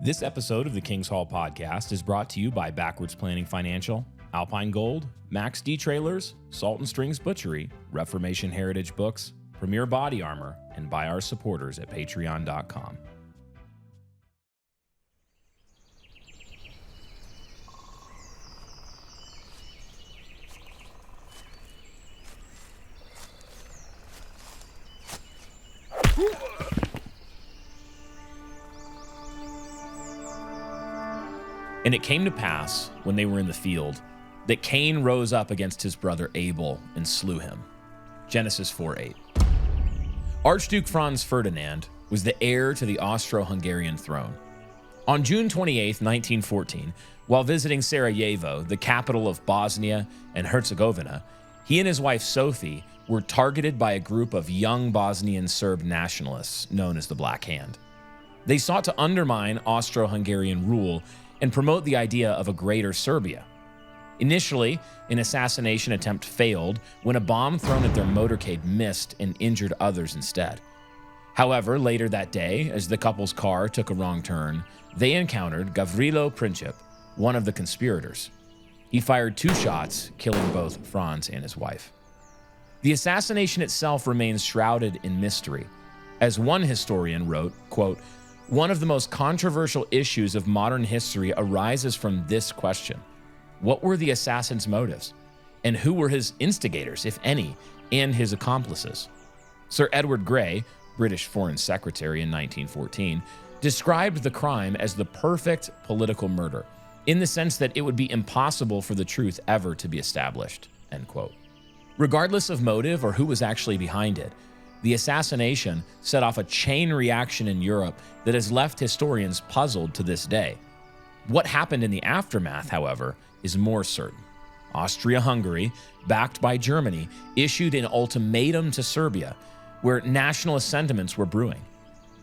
This episode of the King's Hall podcast is brought to you by Backwards Planning Financial, Alpine Gold, Max D Trailers, Salt and Strings Butchery, Reformation Heritage Books, Premier Body Armor, and by our supporters at patreon.com. And it came to pass, when they were in the field, that Cain rose up against his brother Abel and slew him. Genesis 4:8. Archduke Franz Ferdinand was the heir to the Austro-Hungarian throne. On June 28, 1914, while visiting Sarajevo, the capital of Bosnia and Herzegovina, he and his wife Sophie were targeted by a group of young Bosnian Serb nationalists known as the Black Hand. They sought to undermine Austro-Hungarian rule and promote the idea of a greater Serbia. Initially, an assassination attempt failed when a bomb thrown at their motorcade missed and injured others instead. However, later that day, as the couple's car took a wrong turn, they encountered Gavrilo Princip, one of the conspirators. He fired 2 shots, killing both Franz and his wife. The assassination itself remains shrouded in mystery. As one historian wrote, quote, "One of the most controversial issues of modern history arises from this question. What were the assassin's motives? And who were his instigators, if any, and his accomplices?" Sir Edward Grey, British Foreign Secretary in 1914, described the crime as the perfect political murder, in the sense that it would be impossible for the truth ever to be established, end quote. Regardless of motive or who was actually behind it, the assassination set off a chain reaction in Europe that has left historians puzzled to this day. What happened in the aftermath, however, is more certain. Austria-Hungary, backed by Germany, issued an ultimatum to Serbia, where nationalist sentiments were brewing.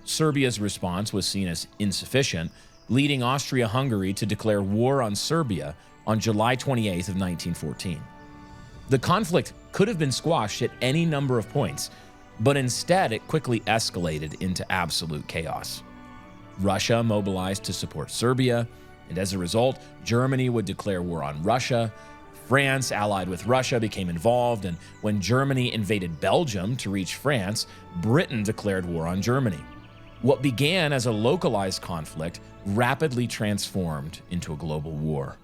Serbia's response was seen as insufficient, leading Austria-Hungary to declare war on Serbia on July 28th of 1914. The conflict could have been squashed at any number of points, but instead it quickly escalated into absolute chaos. Russia mobilized to support Serbia, and as a result, Germany would declare war on Russia. France, allied with Russia, became involved, and when Germany invaded Belgium to reach France, Britain declared war on Germany. What began as a localized conflict rapidly transformed into a global war,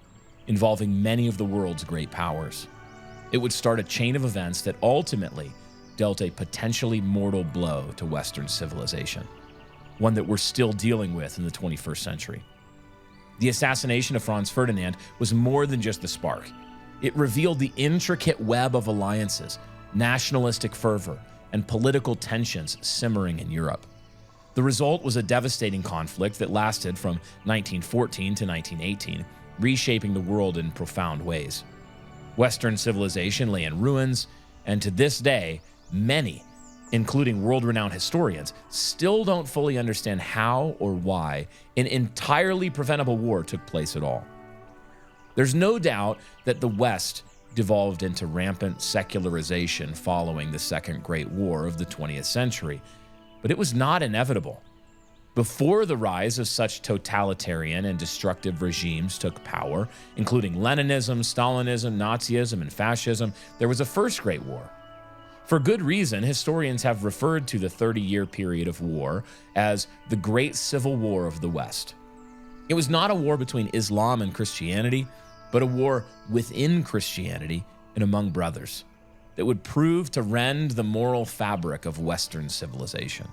involving many of the world's great powers. It would start a chain of events that ultimately dealt a potentially mortal blow to Western civilization, one that we're still dealing with in the 21st century. The assassination of Franz Ferdinand was more than just the spark. It revealed the intricate web of alliances, nationalistic fervor, and political tensions simmering in Europe. The result was a devastating conflict that lasted from 1914 to 1918, reshaping the world in profound ways. Western civilization lay in ruins, and to this day, many, including world-renowned historians, still don't fully understand how or why an entirely preventable war took place at all. There's no doubt that the West devolved into rampant secularization following the Second Great War of the 20th century, but it was not inevitable. Before the rise of such totalitarian and destructive regimes took power, including Leninism, Stalinism, Nazism, and fascism, there was a First Great War. For good reason, historians have referred to the 30-year period of war as the Great Civil War of the West. It was not a war between Islam and Christianity, but a war within Christianity and among brothers that would prove to rend the moral fabric of Western civilization.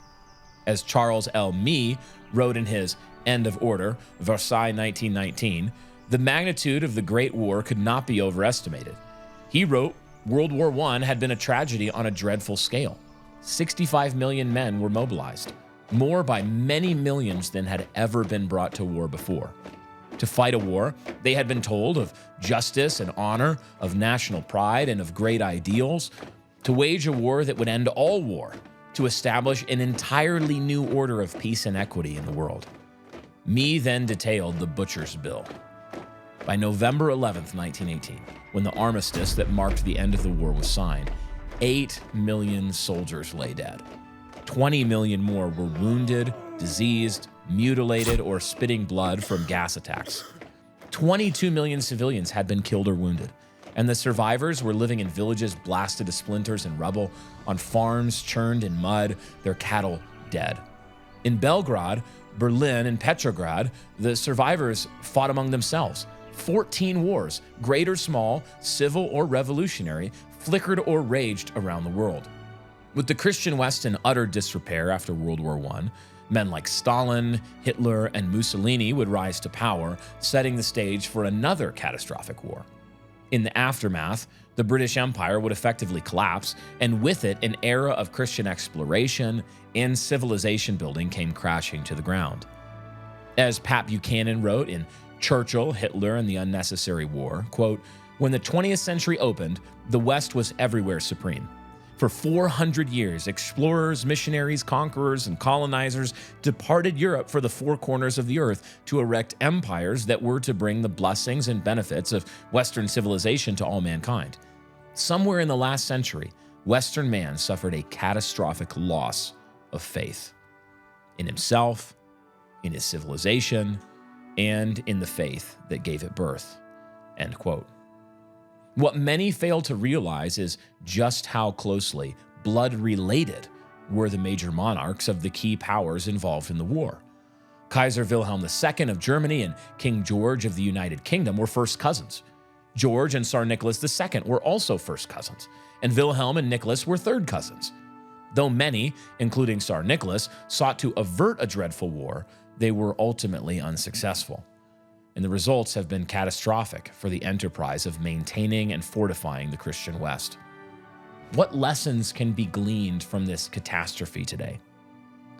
As Charles L. Mee wrote in his End of Order, Versailles 1919, the magnitude of the Great War could not be overestimated. He wrote, World War I had been a tragedy on a dreadful scale. 65 million men were mobilized, more by many millions than had ever been brought to war before. To fight a war, they had been told of justice and honor, of national pride and of great ideals. To wage a war that would end all war, to establish an entirely new order of peace and equity in the world. Mee then detailed the Butcher's Bill. By November 11th, 1918, when the armistice that marked the end of the war was signed, 8 million soldiers lay dead. 20 million more were wounded, diseased, mutilated, or spitting blood from gas attacks. 22 million civilians had been killed or wounded, and the survivors were living in villages blasted to splinters and rubble, on farms churned in mud, their cattle dead. In Belgrade, Berlin, and Petrograd, the survivors fought among themselves. 14 wars, great or small, civil or revolutionary, flickered or raged around the world. With the Christian West in utter disrepair after World War I, men like Stalin, Hitler, and Mussolini would rise to power, setting the stage for another catastrophic war. In the aftermath, the British Empire would effectively collapse, and with it, an era of Christian exploration and civilization building came crashing to the ground. As Pat Buchanan wrote in Churchill, Hitler, and the Unnecessary War, quote, "When the 20th century opened, the West was everywhere supreme. For 400 years, explorers, missionaries, conquerors, and colonizers departed Europe for the four corners of the earth to erect empires that were to bring the blessings and benefits of Western civilization to all mankind. Somewhere in the last century, Western man suffered a catastrophic loss of faith in himself, in his civilization, and in the faith that gave it birth." End quote. What many fail to realize is just how closely blood-related were the major monarchs of the key powers involved in the war. Kaiser Wilhelm II of Germany and King George of the United Kingdom were first cousins. George and Tsar Nicholas II were also first cousins, and Wilhelm and Nicholas were third cousins. Though many, including Tsar Nicholas, sought to avert a dreadful war, they were ultimately unsuccessful. And the results have been catastrophic for the enterprise of maintaining and fortifying the Christian West. What lessons can be gleaned from this catastrophe today?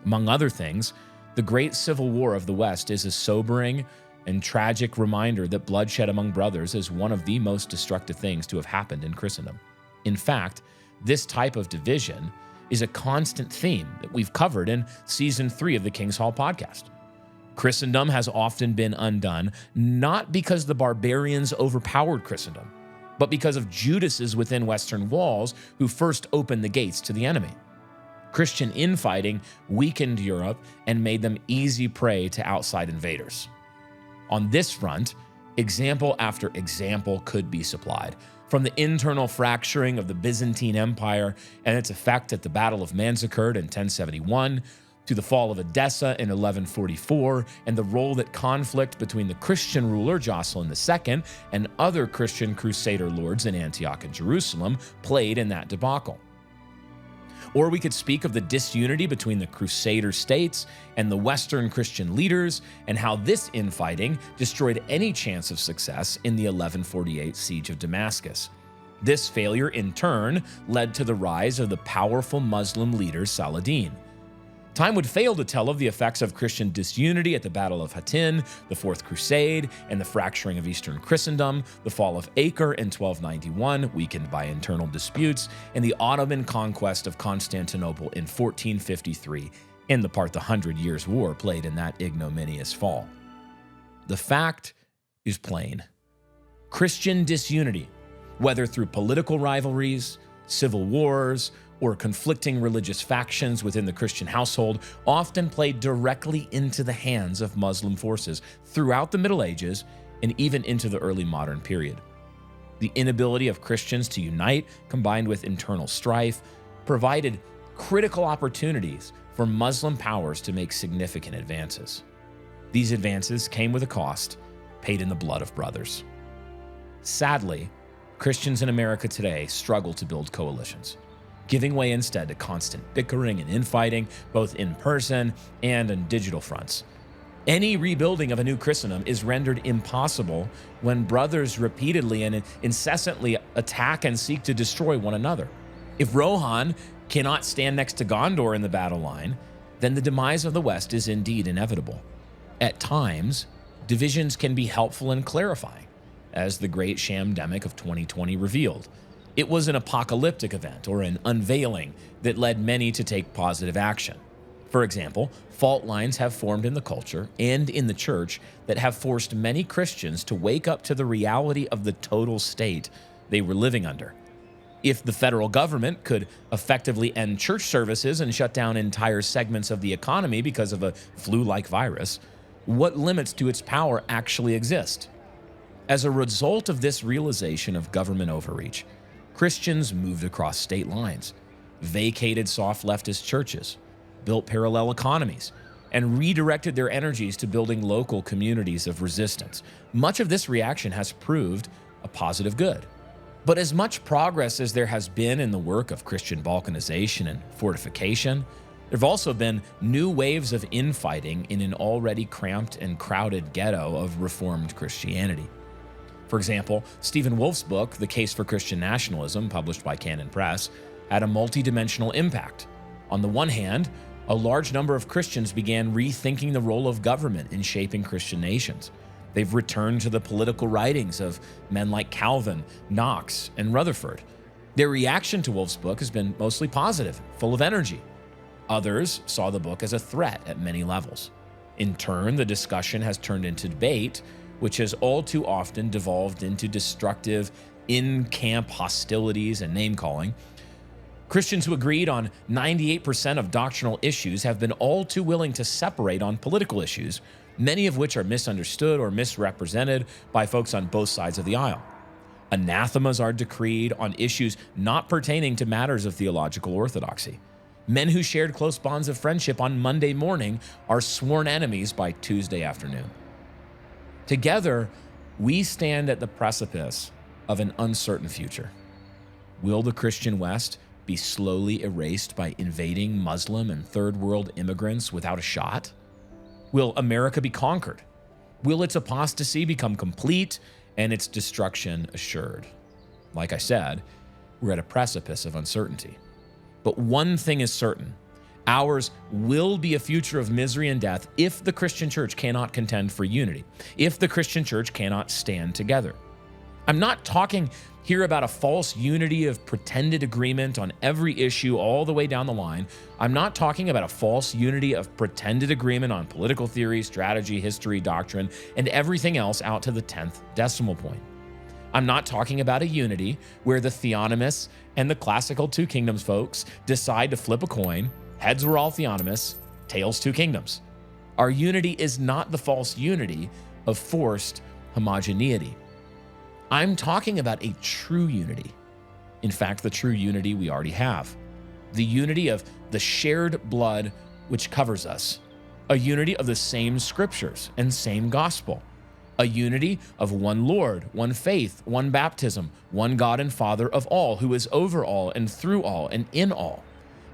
Among other things, the Great Civil War of the West is a sobering and tragic reminder that bloodshed among brothers is one of the most destructive things to have happened in Christendom. In fact, this type of division is a constant theme that we've covered in Season 3 of the King's Hall podcast. Christendom has often been undone, not because the barbarians overpowered Christendom, but because of Judases within Western walls who first opened the gates to the enemy. Christian infighting weakened Europe and made them easy prey to outside invaders. On this front, example after example could be supplied, from the internal fracturing of the Byzantine Empire and its effect at the Battle of Manzikert in 1071, to the fall of Edessa in 1144, and the role that conflict between the Christian ruler Jocelyn II and other Christian crusader lords in Antioch and Jerusalem played in that debacle. Or we could speak of the disunity between the crusader states and the Western Christian leaders, and how this infighting destroyed any chance of success in the 1148 siege of Damascus. This failure, in turn, led to the rise of the powerful Muslim leader Saladin. Time would fail to tell of the effects of Christian disunity at the Battle of Hattin, the Fourth Crusade, and the fracturing of Eastern Christendom, the fall of Acre in 1291, weakened by internal disputes, and the Ottoman conquest of Constantinople in 1453, and the part the 100 Years' War played in that ignominious fall. The fact is plain. Christian disunity, whether through political rivalries, civil wars, or conflicting religious factions within the Christian household, often played directly into the hands of Muslim forces throughout the Middle Ages and even into the early modern period. The inability of Christians to unite, combined with internal strife, provided critical opportunities for Muslim powers to make significant advances. These advances came with a cost, paid in the blood of brothers. Sadly, Christians in America today struggle to build coalitions, giving way instead to constant bickering and infighting, both in person and on digital fronts. Any rebuilding of a new Christendom is rendered impossible when brothers repeatedly and incessantly attack and seek to destroy one another. If Rohan cannot stand next to Gondor in the battle line, then the demise of the West is indeed inevitable. At times, divisions can be helpful and clarifying, as the great shamdemic of 2020 revealed. It was an apocalyptic event or an unveiling that led many to take positive action. For example, fault lines have formed in the culture and in the church that have forced many Christians to wake up to the reality of the total state they were living under. If the federal government could effectively end church services and shut down entire segments of the economy because of a flu-like virus, what limits to its power actually exist? As a result of this realization of government overreach, Christians moved across state lines, vacated soft leftist churches, built parallel economies, and redirected their energies to building local communities of resistance. Much of this reaction has proved a positive good. But as much progress as there has been in the work of Christian balkanization and fortification, there have also been new waves of infighting in an already cramped and crowded ghetto of Reformed Christianity. For example, Stephen Wolfe's book, The Case for Christian Nationalism, published by Canon Press, had a multidimensional impact. On the one hand, a large number of Christians began rethinking the role of government in shaping Christian nations. They've returned to the political writings of men like Calvin, Knox, and Rutherford. Their reaction to Wolfe's book has been mostly positive, full of energy. Others saw the book as a threat at many levels. In turn, the discussion has turned into debate, which has all too often devolved into destructive in-camp hostilities and name-calling. Christians who agreed on 98% of doctrinal issues have been all too willing to separate on political issues, many of which are misunderstood or misrepresented by folks on both sides of the aisle. Anathemas are decreed on issues not pertaining to matters of theological orthodoxy. Men who shared close bonds of friendship on Monday morning are sworn enemies by Tuesday afternoon. Together, we stand at the precipice of an uncertain future. Will the Christian West be slowly erased by invading Muslim and third world immigrants without a shot? Will America be conquered? Will its apostasy become complete and its destruction assured? Like I said, we're at a precipice of uncertainty. But one thing is certain: ours will be a future of misery and death if the Christian church cannot contend for unity, if the Christian church cannot stand together. I'm not talking here about a false unity of pretended agreement on every issue all the way down the line. I'm not talking about a false unity of pretended agreement on political theory, strategy, history, doctrine, and everything else out to the 10th decimal point. I'm not talking about a unity where the theonomists and the classical two kingdoms folks decide to flip a coin. Heads were all theonomists, tails two kingdoms. Our unity is not the false unity of forced homogeneity. I'm talking about a true unity. In fact, the true unity we already have. The unity of the shared blood which covers us. A unity of the same scriptures and same gospel. A unity of one Lord, one faith, one baptism, one God and Father of all, who is over all and through all and in all.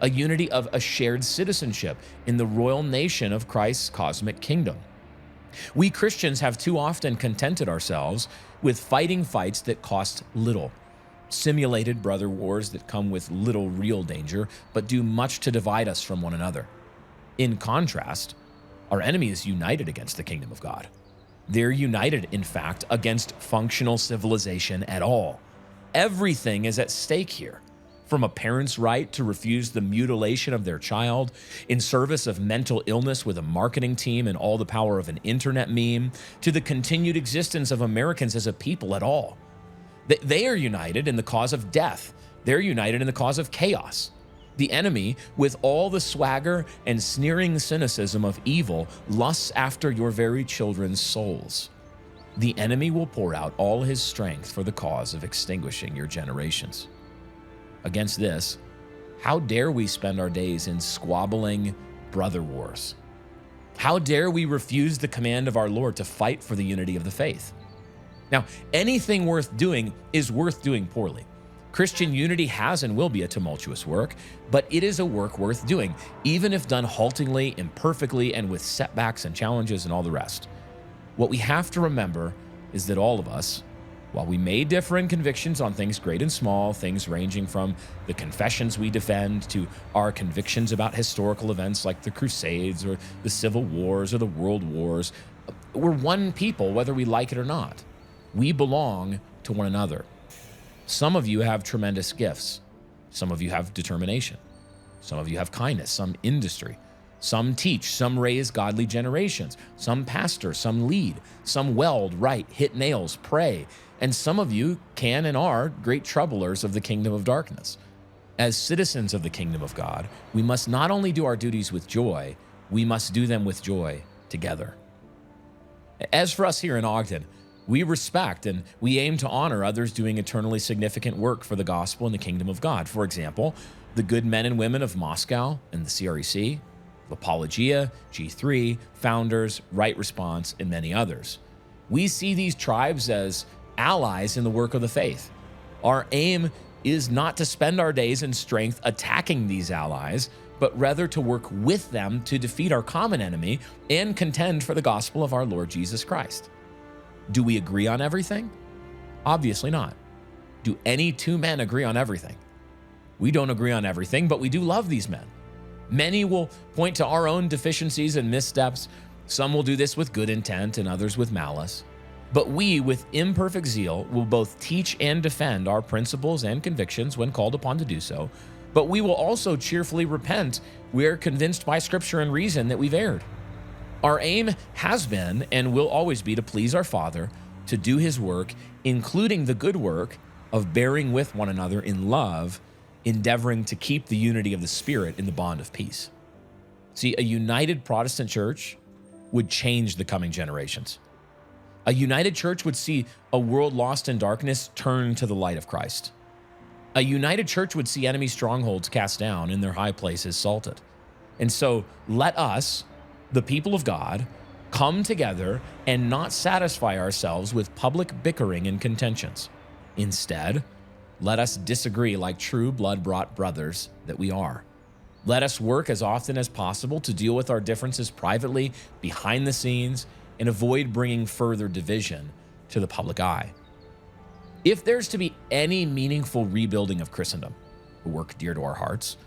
A unity of a shared citizenship in the royal nation of Christ's cosmic kingdom. We Christians have too often contented ourselves with fighting fights that cost little, simulated brother wars that come with little real danger, but do much to divide us from one another. In contrast, our enemy is united against the kingdom of God. They're united, in fact, against functional civilization at all. Everything is at stake here, from a parent's right to refuse the mutilation of their child, in service of mental illness with a marketing team and all the power of an internet meme, to the continued existence of Americans as a people at all. They are united in the cause of death. They're united in the cause of chaos. The enemy, with all the swagger and sneering cynicism of evil, lusts after your very children's souls. The enemy will pour out all his strength for the cause of extinguishing your generations. Against this, how dare we spend our days in squabbling brother wars? How dare we refuse the command of our Lord to fight for the unity of the faith? Now, anything worth doing is worth doing poorly. Christian unity has and will be a tumultuous work, but it is a work worth doing, even if done haltingly, imperfectly, and with setbacks and challenges and all the rest. What we have to remember is that all of us, while we may differ in convictions on things great and small, things ranging from the confessions we defend to our convictions about historical events like the Crusades or the Civil Wars or the World Wars, we're one people whether we like it or not. We belong to one another. Some of you have tremendous gifts. Some of you have determination. Some of you have kindness, some industry. Some teach, some raise godly generations. Some pastor, some lead. Some weld, write, hit nails, pray. And some of you can and are great troublers of the kingdom of darkness. As citizens of the kingdom of God, we must not only do our duties with joy, we must do them with joy together. As for us here in Ogden, we respect and we aim to honor others doing eternally significant work for the gospel and the kingdom of God. For example, the good men and women of Moscow and the CREC, of Apologia, G3, Founders, Right Response, and many others. We see these tribes as allies in the work of the faith. Our aim is not to spend our days and strength attacking these allies, but rather to work with them to defeat our common enemy and contend for the gospel of our Lord Jesus Christ. Do we agree on everything? Obviously not. Do any two men agree on everything? We don't agree on everything, but we do love these men. Many will point to our own deficiencies and missteps. Some will do this with good intent and others with malice. But we, with imperfect zeal, will both teach and defend our principles and convictions when called upon to do so. But we will also cheerfully repent. We are convinced by Scripture and reason that we've erred. Our aim has been and will always be to please our Father, to do His work, including the good work of bearing with one another in love, endeavoring to keep the unity of the Spirit in the bond of peace. See, a united Protestant church would change the coming generations. A united church would see a world lost in darkness turn to the light of Christ. A united church would see enemy strongholds cast down and their high places salted. And so let us, the people of God, come together and not satisfy ourselves with public bickering and contentions. Instead, let us disagree like true blood-brought brothers that we are. Let us work as often as possible to deal with our differences privately, behind the scenes, and avoid bringing further division to the public eye. If there's to be any meaningful rebuilding of Christendom, a work dear to our hearts,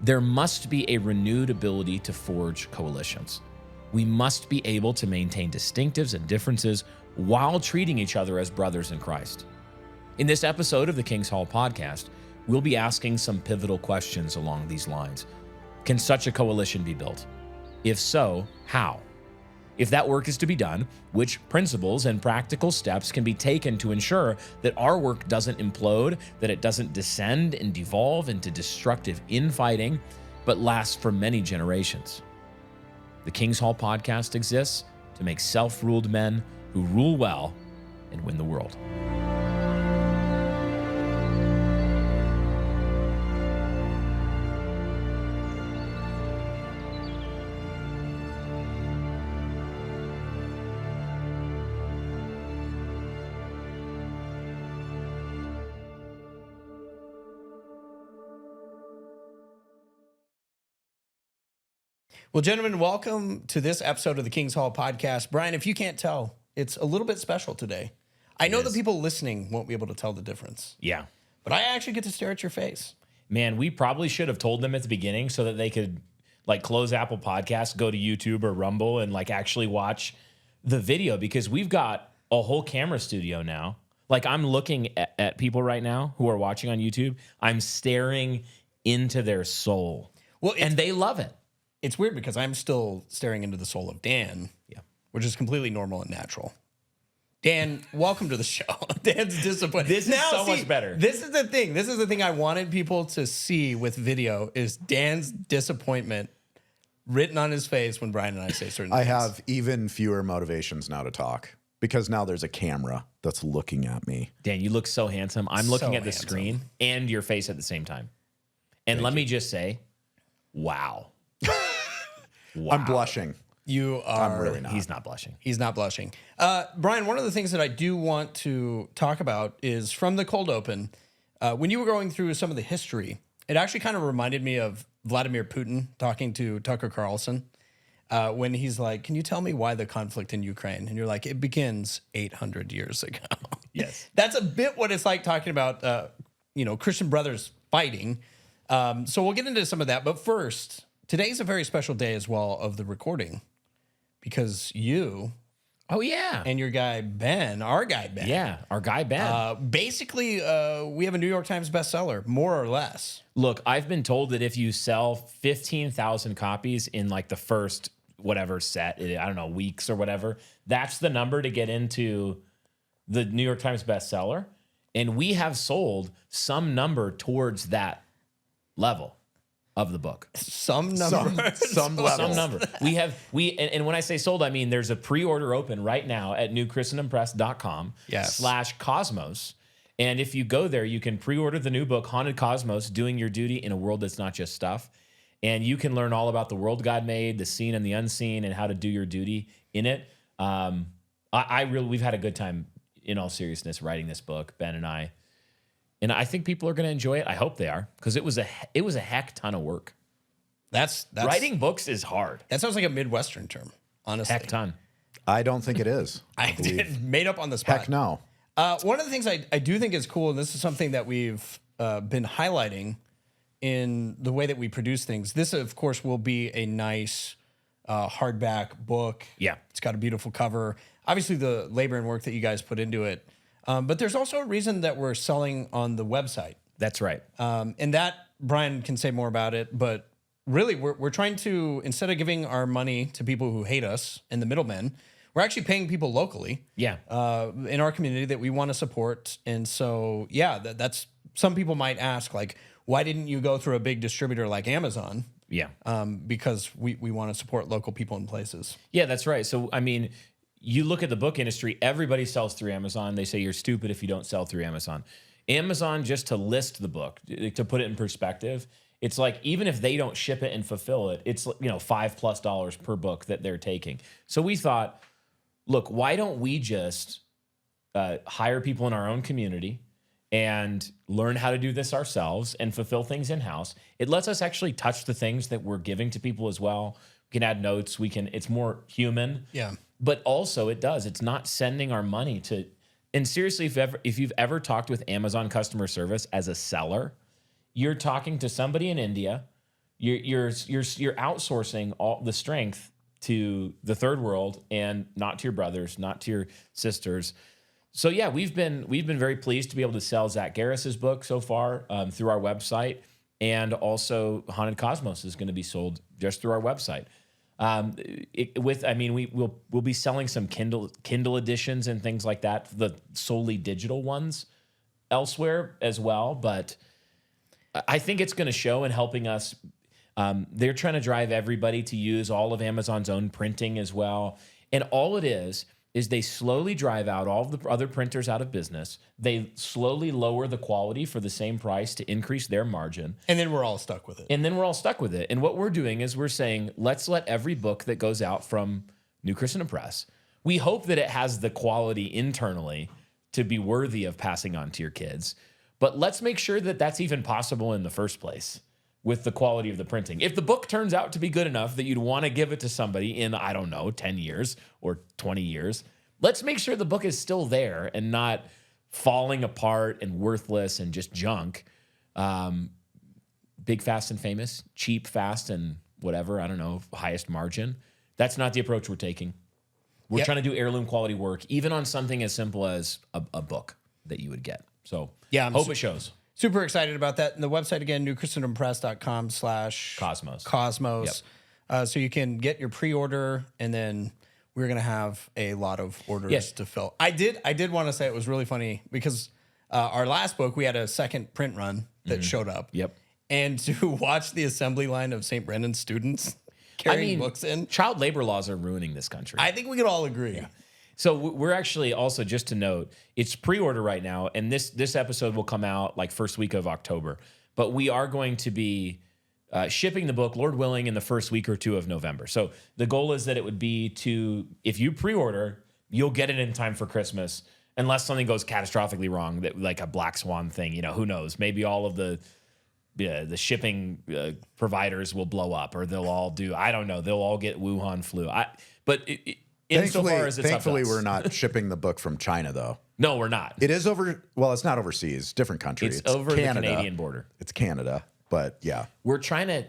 there must be a renewed ability to forge coalitions. We must be able to maintain distinctives and differences while treating each other as brothers in Christ. In this episode of the King's Hall podcast, we'll be asking some pivotal questions along these lines. Can such a coalition be built? If so, how? If that work is to be done, which principles and practical steps can be taken to ensure that our work doesn't implode, that it doesn't descend and devolve into destructive infighting, but lasts for many generations? The King's Hall podcast exists to make self-ruled men who rule well and win the world. Well, gentlemen, welcome to this episode of the King's Hall podcast. Brian, if you can't tell, it's a little bit special today. I know the people listening won't be able to tell the difference. Yeah. But I actually get to stare at your face. Man, we probably should have told them at the beginning so that they could like close Apple Podcasts, go to YouTube or Rumble and like actually watch the video, because we've got a whole camera studio now. Like I'm looking at people right now who are watching on YouTube. I'm staring into their soul. Well, and they love it. It's weird because I'm still staring into the soul of Dan, which is completely normal and natural. Dan, welcome to the show. Dan's disappointed. This is so much better. This is the thing. This is the thing I wanted people to see with video is Dan's disappointment written on his face when Brian and I say certain things. I have even fewer motivations now to talk because now there's a camera that's looking at me. Dan, you look so handsome. I'm looking at the screen and your face at the same time. And let me just say, wow. Wow. I'm blushing. You are. I'm really not. He's not blushing. He's not blushing. Brian, one of the things that I do want to talk about is from the cold open. When you were going through some of the history, it actually kind of reminded me of Vladimir Putin talking to Tucker Carlson when he's like, can you tell me why the conflict in Ukraine? And you're like, it begins 800 years ago. Yes. That's a bit what it's like talking about, Christian brothers fighting. So we'll get into some of that. But first, today's a very special day as well of the recording because you and your guy Ben, our guy Ben. Yeah, our guy Ben. Basically, we have a New York Times bestseller, more or less. Look, I've been told that if you sell 15,000 copies in like the first whatever set, I don't know, weeks or whatever, that's the number to get into the New York Times bestseller, and we have sold some number towards that level of the book. Some number. Some level. Some number. And when I say sold, I mean there's a pre-order open right now at newchristendompress.com Yes. /cosmos. And if you go there, you can pre-order the new book, Haunted Cosmos, Doing Your Duty in a World That's Not Just Stuff. And you can learn all about the world God made, the seen and the unseen, and how to do your duty in it. We've had a good time, in all seriousness, writing this book, Ben and I. And I think people are going to enjoy it. I hope they are, because it was a heck ton of work. That's Writing books is hard. That sounds like a Midwestern term, honestly. Heck ton. I don't think it is. I did made up on the spot. Heck no. One of the things I do think is cool, and this is something that we've been highlighting in the way that we produce things. This, of course, will be a nice hardback book. Yeah. It's got a beautiful cover. Obviously, the labor and work that you guys put into it. But there's also a reason that we're selling on the website. That's right. And that, Brian can say more about it, but really we're trying to, instead of giving our money to people who hate us and the middlemen, we're actually paying people locally Yeah. in our community that we want to support. And so, yeah, that's some people might ask, like, why didn't you go through a big distributor like Amazon? Yeah. Because we want to support local people and places. Yeah, that's right. So, I mean, you look at the book industry, everybody sells through Amazon. They say you're stupid if you don't sell through Amazon. Amazon, just to list the book, to put it in perspective, it's like even if they don't ship it and fulfill it, it's $5+ per book that they're taking. So we thought, look, why don't we just hire people in our own community and learn how to do this ourselves and fulfill things in-house? It lets us actually touch the things that we're giving to people as well. We can add notes. It's more human. Yeah. But also it's not sending our money to, and seriously, if you've ever talked with Amazon customer service as a seller, you're talking to somebody in India, you're outsourcing all the strength to the third world and not to your brothers, not to your sisters. So yeah, we've been very pleased to be able to sell Zach Garris's book so far through our website, and also Haunted Cosmos is going to be sold just through our website. We'll be selling some Kindle editions and things like that, the solely digital ones elsewhere as well. But I think it's going to show in helping us. They're trying to drive everybody to use all of Amazon's own printing as well. And all it is they slowly drive out all of the other printers out of business. They slowly lower the quality for the same price to increase their margin. And then we're all stuck with it. And what we're doing is we're saying, let's let every book that goes out from New Christendom Press, we hope that it has the quality internally to be worthy of passing on to your kids. But let's make sure that that's even possible in the first place with the quality of the printing. If the book turns out to be good enough that you'd want to give it to somebody in, 10 years or 20 years, let's make sure the book is still there and not falling apart and worthless and just junk. Big, fast, and famous, cheap, fast, and whatever, highest margin. That's not the approach we're taking. We're trying to do heirloom quality work, even on something as simple as a book that you would get. So yeah, hope it shows. Super excited about that. And the website, again, newchristendompress.com/cosmos. Yep. So you can get your pre-order, and then we're going to have a lot of orders to fill. I did want to say it was really funny because our last book, we had a second print run that showed up. Yep. And to watch the assembly line of St. Brendan's students carrying books in. Child labor laws are ruining this country. I think we could all agree. Yeah. So we're actually also, just to note, it's pre-order right now, and this episode will come out like first week of October. But we are going to be shipping the book, Lord willing, in the first week or two of November. So the goal is that it would be if you pre-order, you'll get it in time for Christmas, unless something goes catastrophically wrong, that like a black swan thing. Who knows? Maybe all of the shipping providers will blow up, or they'll all do. I don't know. They'll all get Wuhan flu. Thankfully, we're not shipping the book from China, though. No, we're not. It is it's not overseas, different country. It's over Canada. The Canadian border. It's Canada, but yeah. We're trying to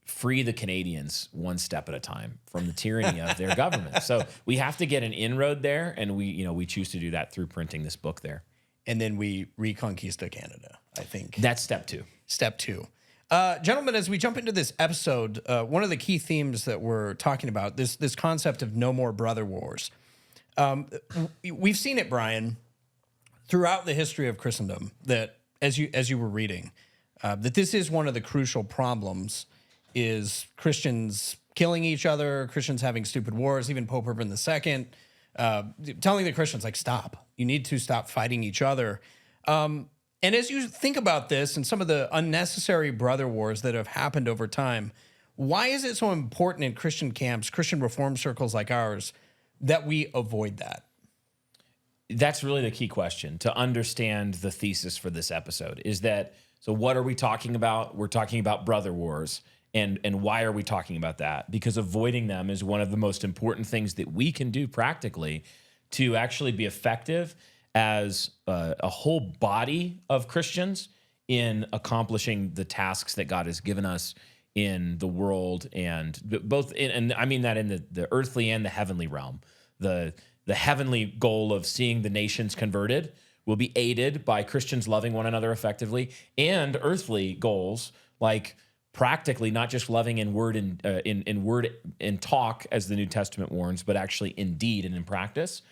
free the Canadians one step at a time from the tyranny of their government. So we have to get an inroad there, and we choose to do that through printing this book there. And then we reconquista Canada, I think. That's step 2. Step 2. Gentlemen, as we jump into this episode, one of the key themes that we're talking about, this concept of no more brother wars. We've seen it, Brian, throughout the history of Christendom that, as you were reading, that this is one of the crucial problems, is Christians killing each other, Christians having stupid wars, even Pope Urban II telling the Christians, like, stop. You need to stop fighting each other. And as you think about this and some of the unnecessary brother wars that have happened over time, why is it so important in Christian camps, Christian reform circles like ours, that we avoid that? That's really the key question to understand the thesis for this episode is that, so what are we talking about? We're talking about brother wars. And why are we talking about that? Because avoiding them is one of the most important things that we can do practically to actually be effective as a whole body of Christians in accomplishing the tasks that God has given us in the world, and both and I mean that in the earthly and the heavenly realm. The heavenly goal of seeing the nations converted will be aided by Christians loving one another effectively, and earthly goals like practically not just loving in word and in word and talk, as the New Testament warns, but actually in deed and in practice.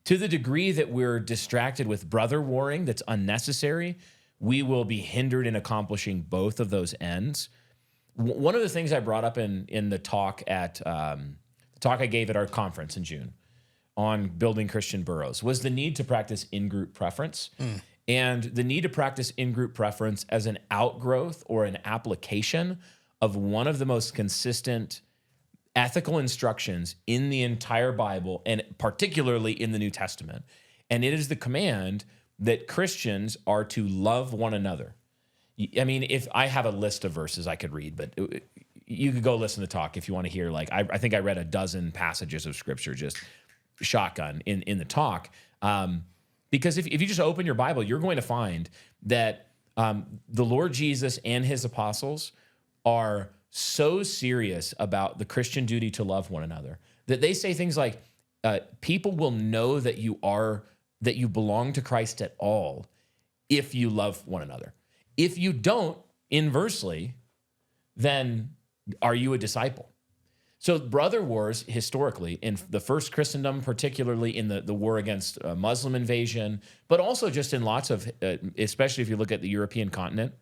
To the degree that we're distracted with brother warring that's unnecessary, we will be hindered in accomplishing both of those ends. One of the things I brought up in the talk I gave at our conference in June on building Christian boroughs was the need to practice in-group preference. And the need to practice in-group preference as an outgrowth or an application of one of the most consistent ethical instructions in the entire Bible, and particularly in the New Testament. And it is the command that Christians are to love one another. I mean, if I have a list of verses I could read, but you could go listen to the talk if you want to hear, like, I think I read a dozen passages of scripture, just shotgun in the talk. Because if you just open your Bible, you're going to find that the Lord Jesus and his apostles are so serious about the Christian duty to love one another that they say things like, people will know that you belong to Christ at all if you love one another. If you don't, inversely, then are you a disciple? So brother wars, historically, in the first Christendom, particularly in the war against Muslim invasion, but also just in lots of, especially if you look at the European continent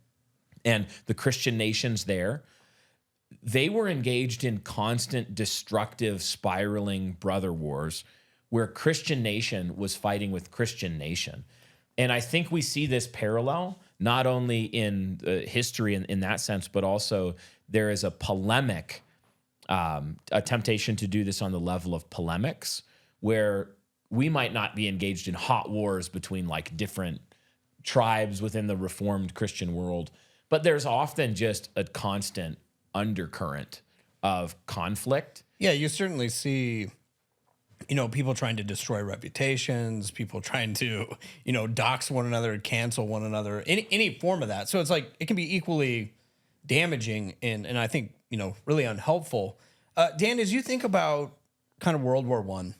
and the Christian nations there, they were engaged in constant, destructive, spiraling brother wars where Christian nation was fighting with Christian nation. And I think we see this parallel not only in history in that sense, but also there is a polemic, a temptation to do this on the level of polemics, where we might not be engaged in hot wars between like different tribes within the Reformed Christian world, but there's often just a constant undercurrent of conflict. Yeah, you certainly see, people trying to destroy reputations, people trying to, dox one another, cancel one another, any form of that. So it's like, it can be equally damaging and I think, really unhelpful. Dan, as you think about kind of World War I,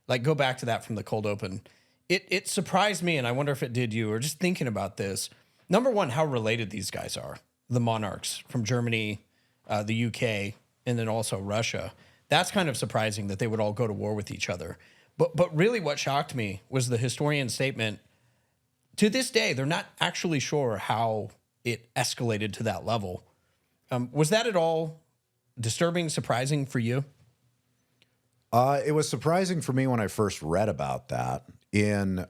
like go back to that from the cold open, it surprised me, and I wonder if it did you, or just thinking about this. Number one, how related these guys are, the monarchs from Germany, the UK, and then also Russia. That's kind of surprising that they would all go to war with each other. But really what shocked me was the historian's statement. To this day, they're not actually sure how it escalated to that level. Was that at all disturbing, surprising for you? It was surprising for me when I first read about that in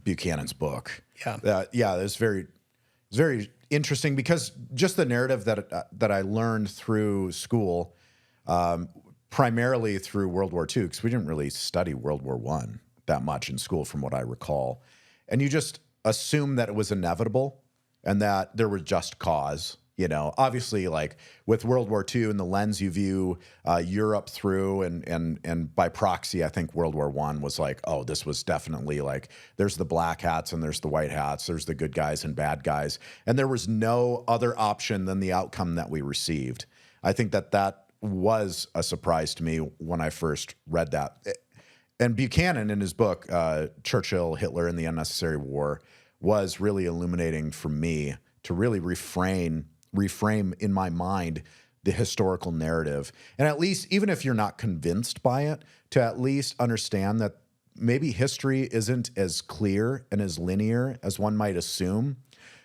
Buchanan's book. Yeah. It was very interesting because just the narrative that I learned through school, primarily through World War II, because we didn't really study World War I that much in school from what I recall. And you just assume that it was inevitable and that there was just cause. Obviously, like with World War II and the lens you view Europe through, and by proxy, I think World War I was like, oh, this was definitely like, there's the black hats and there's the white hats, there's the good guys and bad guys, and there was no other option than the outcome that we received. I think that was a surprise to me when I first read that. And Buchanan, in his book, Churchill, Hitler, and the Unnecessary War, was really illuminating for me to really reframe in my mind the historical narrative. And at least, even if you're not convinced by it, to at least understand that maybe history isn't as clear and as linear as one might assume.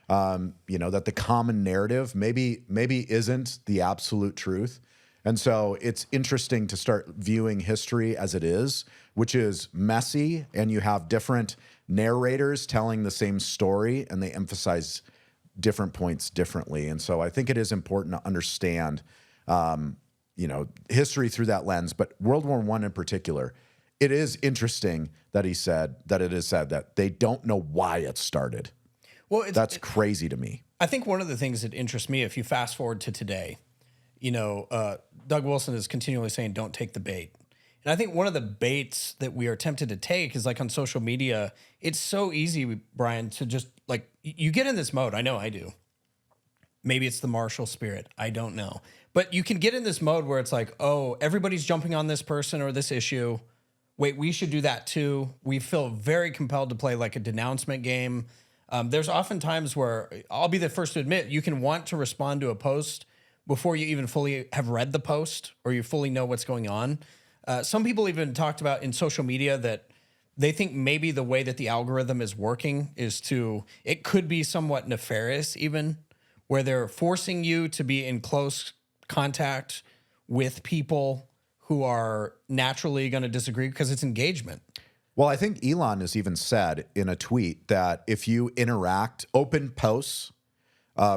That the common narrative maybe isn't the absolute truth. And so it's interesting to start viewing history as it is, which is messy, and you have different narrators telling the same story, and they emphasize different points differently. And so I think it is important to understand, history through that lens. But World War I in particular, it is interesting that it is said that they don't know why it started. Well, that's crazy to me. I think one of the things that interests me, if you fast forward to today, Doug Wilson is continually saying, don't take the bait. And I think one of the baits that we are tempted to take is like on social media, it's so easy, Brian, to just like, you get in this mode. I know I do. Maybe it's the martial spirit. I don't know. But you can get in this mode where it's like, oh, everybody's jumping on this person or this issue. Wait, we should do that too. We feel very compelled to play like a denouncement game. There's often times where I'll be the first to admit you can want to respond to a post before you even fully have read the post or you fully know what's going on. Some people even talked about in social media that they think maybe the way that the algorithm is working is it could be somewhat nefarious even, where they're forcing you to be in close contact with people who are naturally going to disagree because it's engagement. Well, I think Elon has even said in a tweet that if you open posts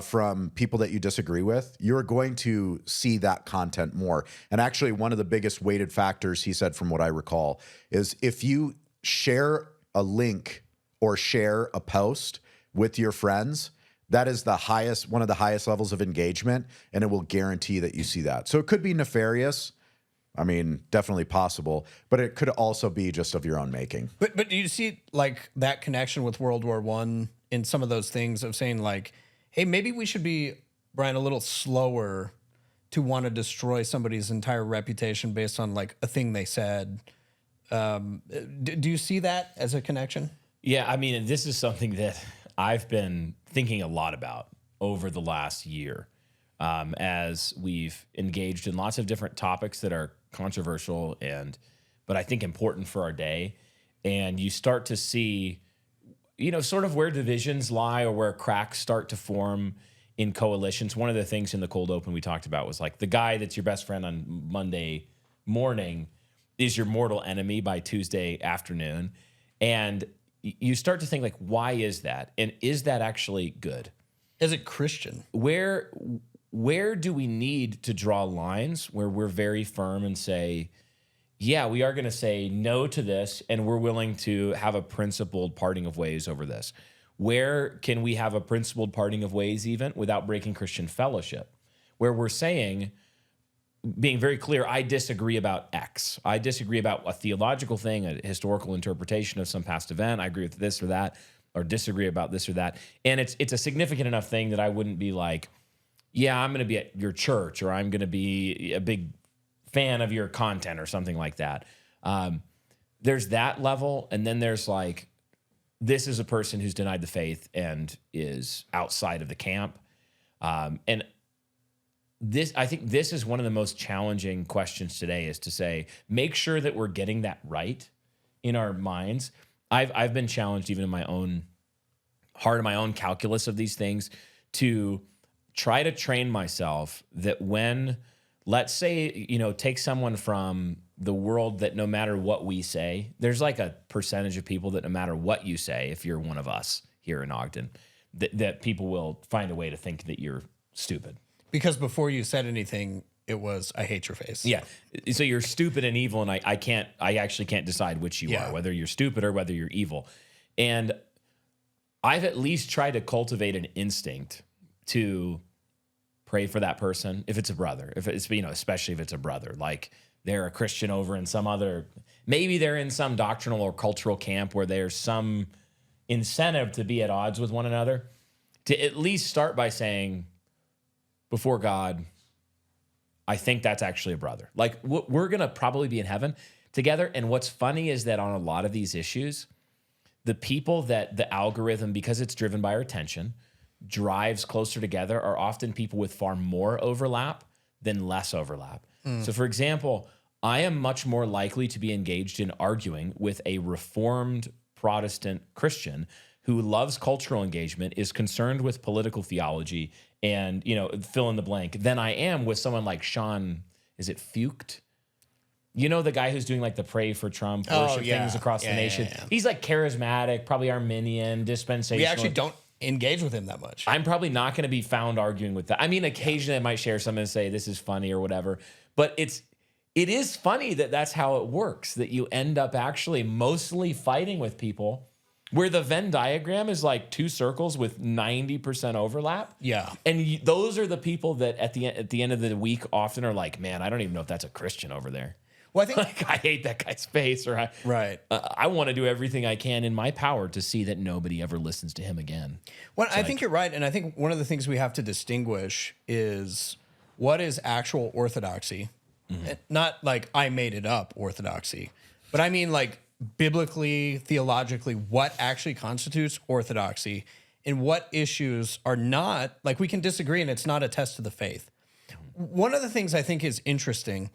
from people that you disagree with, you're going to see that content more. And actually, one of the biggest weighted factors, he said, from what I recall, is if you share a link or share a post with your friends, that is one of the highest levels of engagement, and it will guarantee that you see that. So it could be nefarious. I mean, definitely possible, but it could also be just of your own making. But do you see like that connection with World War I in some of those things of saying like, hey, maybe we should be, Brian, a little slower to want to destroy somebody's entire reputation based on like a thing they said. Do you see that as a connection? Yeah, I mean, this is something that I've been thinking a lot about over the last year as we've engaged in lots of different topics that are controversial but I think important for our day. And you start to see, sort of where divisions lie or where cracks start to form in coalitions. One of the things in the cold open we talked about was like the guy that's your best friend on Monday morning is your mortal enemy by Tuesday afternoon. And you start to think like, why is that? And is that actually good? As a Christian, where do we need to draw lines where we're very firm and say, yeah, we are going to say no to this, and we're willing to have a principled parting of ways over this? Where can we have a principled parting of ways even without breaking Christian fellowship? Where we're saying, being very clear, I disagree about X. I disagree about a theological thing, a historical interpretation of some past event. I agree with this or that, or disagree about this or that. And it's a significant enough thing that I wouldn't be like, yeah, I'm going to be at your church, or I'm going to be a big fan of your content or something like that. There's that level. And then there's like, this is a person who's denied the faith and is outside of the camp. And I think this is one of the most challenging questions today, is to say, make sure that we're getting that right in our minds. I've been challenged even in my own heart, in my own calculus of these things, to try to train myself that when, let's say, take someone from the world that no matter what we say, there's like a percentage of people that no matter what you say, if you're one of us here in Ogden, that people will find a way to think that you're stupid. Because before you said anything, it was, I hate your face. Yeah. So you're stupid and evil, and I actually can't decide which you are, whether you're stupid or whether you're evil. And I've at least tried to cultivate an instinct to pray for that person if it's a brother, if it's, especially if it's a brother, like they're a Christian over in some other, maybe they're in some doctrinal or cultural camp where there's some incentive to be at odds with one another, to at least start by saying, before God, I think that's actually a brother. Like, we're going to probably be in heaven together. And what's funny is that on a lot of these issues, the people that the algorithm, because it's driven by our attention, drives closer together are often people with far more overlap than less overlap. So for example, I am much more likely to be engaged in arguing with a Reformed Protestant Christian who loves cultural engagement, is concerned with political theology, and, fill in the blank, than I am with someone like Sean, is it Fucht? You know, the guy who's doing like the pray for Trump worship things across the nation. Yeah. He's like charismatic, probably Arminian, dispensational. We actually don't engage with him that much. I'm probably not going to be found arguing with that. I mean, occasionally I might share something and say this is funny or whatever, but it is funny that that's how it works, that you end up actually mostly fighting with people where the Venn diagram is like two circles with 90% overlap. Yeah. And those are the people that at the end of the week often are like, man, I don't even know if that's a Christian over there. Well, I think like, I hate that guy's face, or I want to do everything I can in my power to see that nobody ever listens to him again. Well, I think you're right, and I think one of the things we have to distinguish is what is actual orthodoxy, not like I made it up orthodoxy, but I mean like biblically, theologically, what actually constitutes orthodoxy, and what issues are not. Like we can disagree, and it's not a test of the faith. One of the things I think is interesting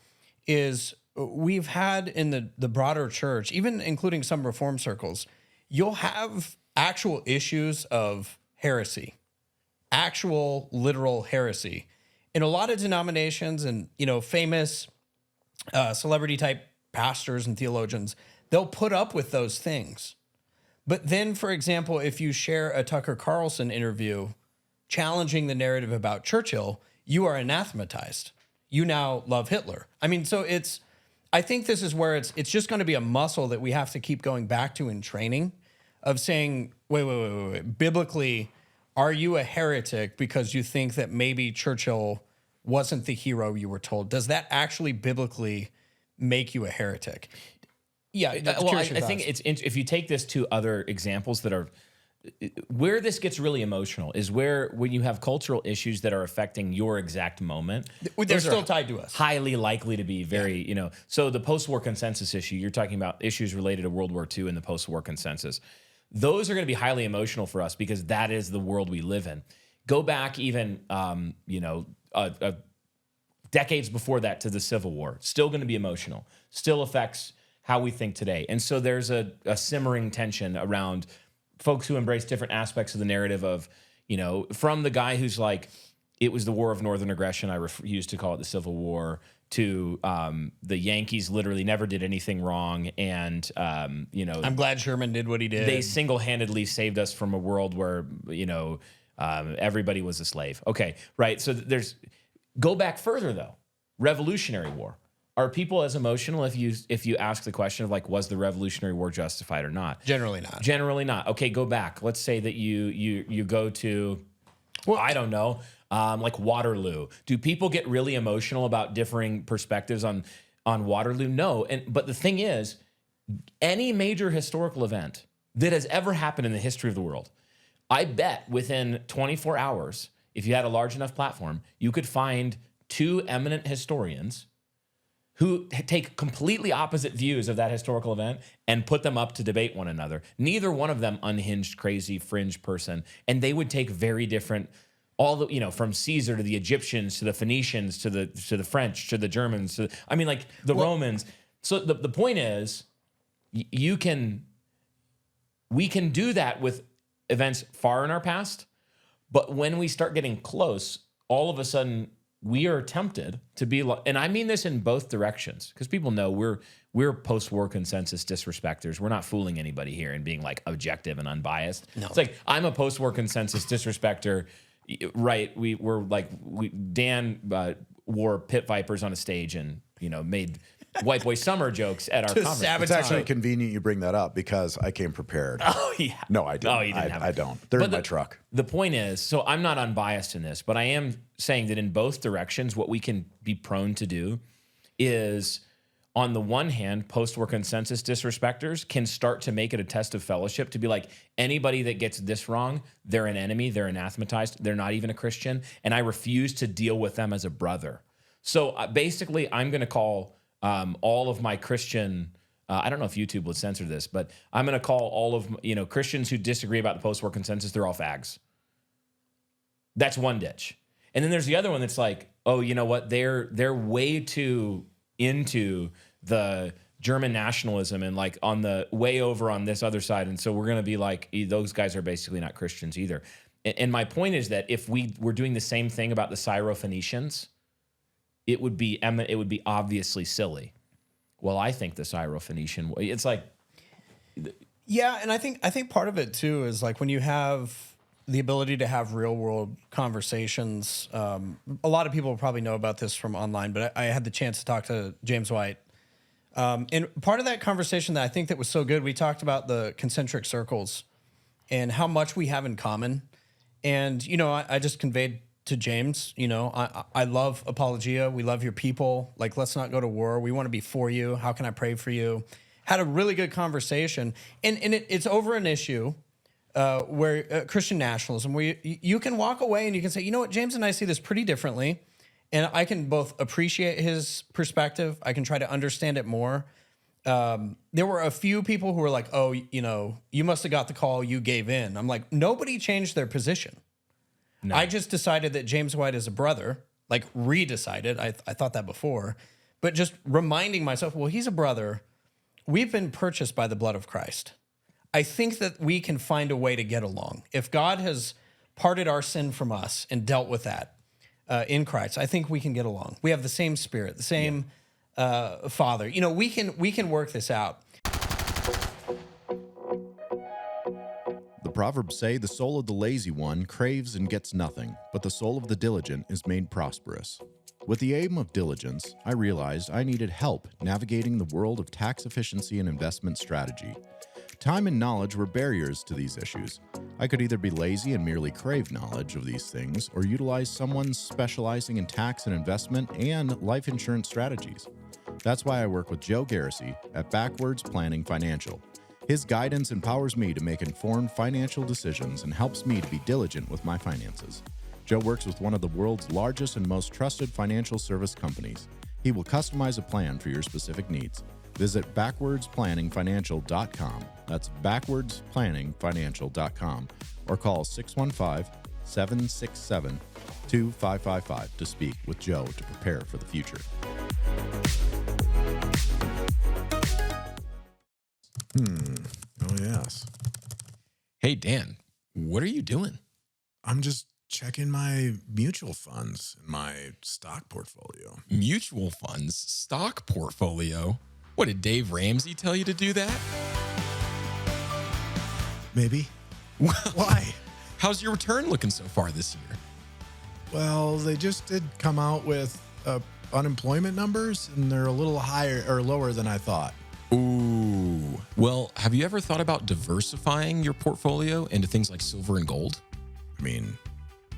is we've had in the broader church, even including some reform circles, you'll have actual issues of heresy, actual literal heresy. In a lot of denominations and, famous celebrity type pastors and theologians, they'll put up with those things. But then, for example, if you share a Tucker Carlson interview challenging the narrative about Churchill, you are anathematized. You now love Hitler. I mean, so I think this is where it's just going to be a muscle that we have to keep going back to in training of saying, wait. Biblically, are you a heretic because you think that maybe Churchill wasn't the hero you were told? Does that actually biblically make you a heretic? Yeah. I think if you take this to other examples that are where this gets really emotional is when you have cultural issues that are affecting your exact moment. They're still tied to us. Highly likely to be very, so the post-war consensus issue, you're talking about issues related to World War II and the post-war consensus. Those are going to be highly emotional for us because that is the world we live in. Go back even, decades before that to the Civil War. Still going to be emotional. Still affects how we think today. And so there's a simmering tension around folks who embrace different aspects of the narrative of, from the guy who's like, it was the War of Northern Aggression, I refuse to call it the Civil War, to the Yankees literally never did anything wrong. And, I'm glad Sherman did what he did. They single-handedly saved us from a world where, everybody was a slave. Okay, right. So go back further, though. Revolutionary War. Are people as emotional if you ask the question of like, was the Revolutionary War justified or not? Generally not. Generally not. Okay, go back. Let's say that you go to, I don't know, like Waterloo. Do people get really emotional about differing perspectives on Waterloo? No. But the thing is, any major historical event that has ever happened in the history of the world, I bet within 24 hours, if you had a large enough platform, you could find two eminent historians who take completely opposite views of that historical event and put them up to debate one another. Neither one of them unhinged, crazy, fringe person. And they would take very different, from Caesar to the Egyptians, to the Phoenicians, to the French, to the Germans, the Romans. So the point is, we can do that with events far in our past, but when we start getting close, all of a sudden, we are tempted to be, and I mean this in both directions, because people know we're post-war consensus disrespecters. We're not fooling anybody here and being like objective and unbiased. No. It's like, I'm a post-war consensus disrespecter, right? Dan wore pit vipers on a stage and made white boy summer jokes at our conference. It's actually convenient you bring that up because I came prepared. Oh, yeah. No, I didn't. Oh, you didn't have it. I don't. They're in my truck. The point is, so I'm not unbiased in this, but I am saying that in both directions, what we can be prone to do is, on the one hand, post-war consensus disrespecters can start to make it a test of fellowship to be like, anybody that gets this wrong, they're an enemy, they're anathematized, they're not even a Christian, and I refuse to deal with them as a brother. So basically, I'm going to call all of my Christian, I don't know if YouTube would censor this, but I'm going to call all of Christians who disagree about the post-war consensus, they're all fags. That's one ditch. And then there's the other one that's like, oh, you know what? They're way too into the German nationalism and like on the way over on this other side. And so we're going to be like, those guys are basically not Christians either. And my point is that if we were doing the same thing about the Syrophoenicians, it would be obviously silly. Well, I think the Syrophoenician, it's like, yeah, and I think part of it too is like when you have the ability to have real world conversations. A lot of people probably know about this from online, but I had the chance to talk to James White. And part of that conversation that I think that was so good, we talked about the concentric circles and how much we have in common. And, you know, I just conveyed to James, you know, I love apologia. We love your people. Like, let's not go to war. We want to be for you. How can I pray for you? Had a really good conversation. And it's over an issue where Christian nationalism, where you can walk away and you can say, you know what, James and I see this pretty differently. And I can both appreciate his perspective. I can try to understand it more. There were a few people who were like, oh, you know, you must have got the call, you gave in. I'm like, nobody changed their position. No. I just decided that James White is a brother, like redecided. I thought that before. But just reminding myself, well, he's a brother. We've been purchased by the blood of Christ. I think that we can find a way to get along. If God has parted our sin from us and dealt with that in Christ, I think we can get along. We have the same spirit, the same Father. You know, we can work this out. The Proverbs say the soul of the lazy one craves and gets nothing, but the soul of the diligent is made prosperous. With the aim of diligence, I realized I needed help navigating the world of tax efficiency and investment strategy. Time and knowledge were barriers to these issues. I could either be lazy and merely crave knowledge of these things, or utilize someone specializing in tax and investment and life insurance strategies. That's why I work with Joe Garrissey at Backwards Planning Financial. His guidance empowers me to make informed financial decisions and helps me to be diligent with my finances. Joe works with one of the world's largest and most trusted financial service companies. He will customize a plan for your specific needs. Visit backwardsplanningfinancial.com. That's backwardsplanningfinancial.com, or call 615-767-2555 to speak with Joe to prepare for the future. Oh, yes. Hey, Dan, what are you doing? I'm just checking my mutual funds and my stock portfolio. Mutual funds? Stock portfolio? What, did Dave Ramsey tell you to do that? Maybe. Well, Why? how's your return looking so far this year? Well, they just did come out with unemployment numbers, and they're a little higher or lower than I thought. Ooh. Well, have you ever thought about diversifying your portfolio into things like silver and gold? I mean,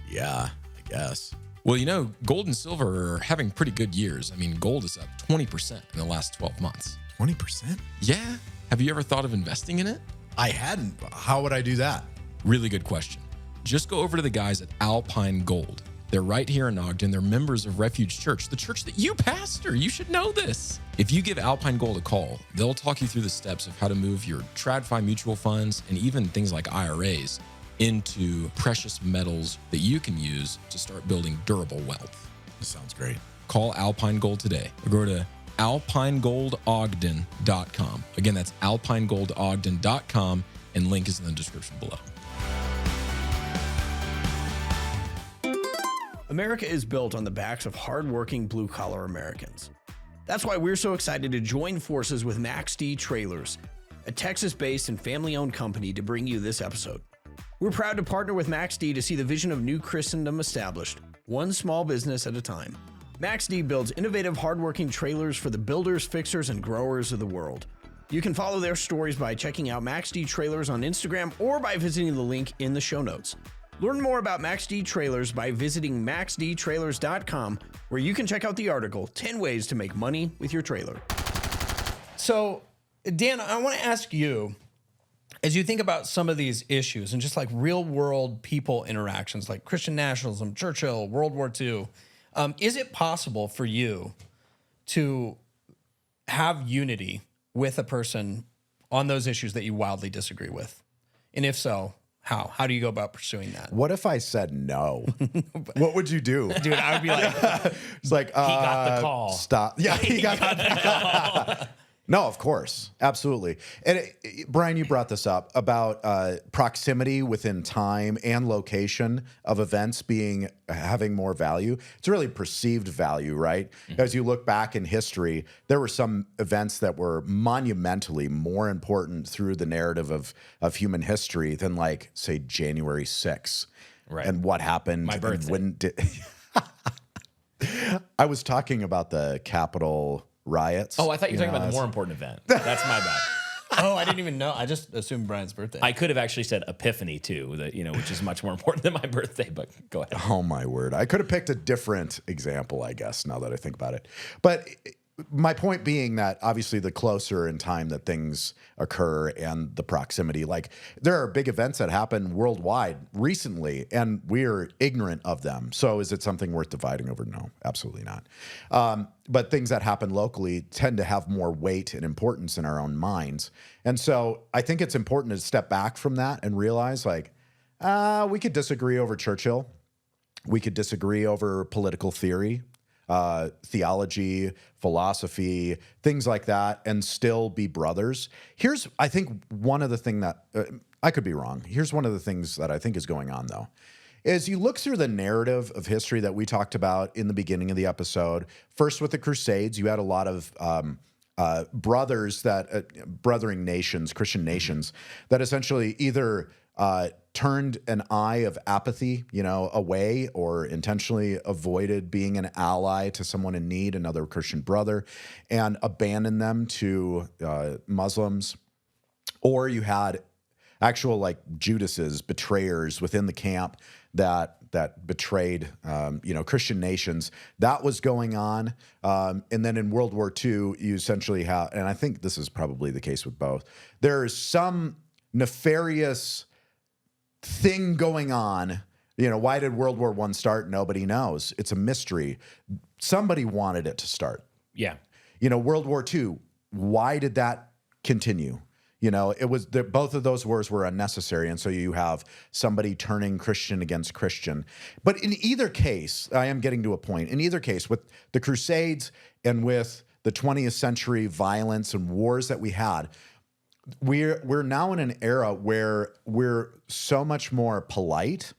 yeah, I guess. Well, you know, gold and silver are having pretty good years. I mean, gold is up 20% in the last 12 months. 20%? Yeah. Have you ever thought of investing in it? I hadn't. How would I do that? Really good question. Just go over to the guys at Alpine Gold. They're right here in Ogden. They're members of Refuge Church, the church that you pastor. You should know this. If you give Alpine Gold a call, they'll talk you through the steps of how to move your TradFi mutual funds and even things like IRAs into precious metals that you can use to start building durable wealth. That sounds great. Call Alpine Gold today or go to alpinegoldogden.com. Again, that's alpinegoldogden.com, and link is in the description below. America is built on the backs of hardworking blue-collar Americans. That's why we're so excited to join forces with Max D Trailers, a Texas-based and family-owned company, to bring you this episode. We're proud to partner with Max D to see the vision of New Christendom established, one small business at a time. Max D builds innovative, hardworking trailers for the builders, fixers, and growers of the world. You can follow their stories by checking out Max D Trailers on Instagram or by visiting the link in the show notes. Learn more about Max D Trailers by visiting maxdtrailers.com, where you can check out the article, 10 Ways to Make Money with Your Trailer. So, Dan, I want to ask you, as you think about some of these issues and just like real world people interactions, like Christian nationalism, Churchill, World War II, is it possible for you to have unity with a person on those issues that you wildly disagree with? And if so, How? How do you go about pursuing that? What if I said no? What would you do? Dude, I would be like, It's like, He got the call. Stop. Yeah, he got the call. No, of course. Absolutely. And Brian, you brought this up about proximity within time and location of events having more value. It's really perceived value, right? As you look back in history, there were some events that were monumentally more important through the narrative of human history than, like, say, January 6th. Right. And what happened. My birthday. When I was talking about the Capitol riots. Oh, I thought you were talking about the more important event. That's my bad. oh, I didn't even know. I just assumed Brian's birthday. I could have actually said Epiphany too, which is much more important than my birthday, but go ahead. Oh my word. I could have picked a different example, I guess, now that I think about it. But my point being that obviously the closer in time that things occur and the proximity, like there are big events that happen worldwide recently and we're ignorant of them. So is it something worth dividing over? No, absolutely not. But things that happen locally tend to have more weight and importance in our own minds. And so I think it's important to step back from that and realize, like, we could disagree over Churchill. We could disagree over political theory, theology, philosophy, things like that, and still be brothers. Here's, I think, one of the things that, I could be wrong. Here's one of the things that I think is going on, though. Is you look through the narrative of history that we talked about in the beginning of the episode, first with the Crusades, you had a lot of brothers brothering nations, Christian nations, that essentially either turned an eye of apathy, away, or intentionally avoided being an ally to someone in need, another Christian brother, and abandoned them to Muslims. Or you had actual, like, Judases, betrayers within the camp that betrayed, Christian nations. That was going on. And then in World War II, you essentially have, and I think this is probably the case with both, there's some nefarious thing going on. Why did World War I start? Nobody knows. It's a mystery. Somebody wanted it to start. Yeah. World War II, why did that continue? It was both of those wars were unnecessary. And so you have somebody turning Christian against Christian. But in either case, I am getting to a point. In either case, with the Crusades and with the 20th century violence and wars that we had, we're now in an era where we're so much more polite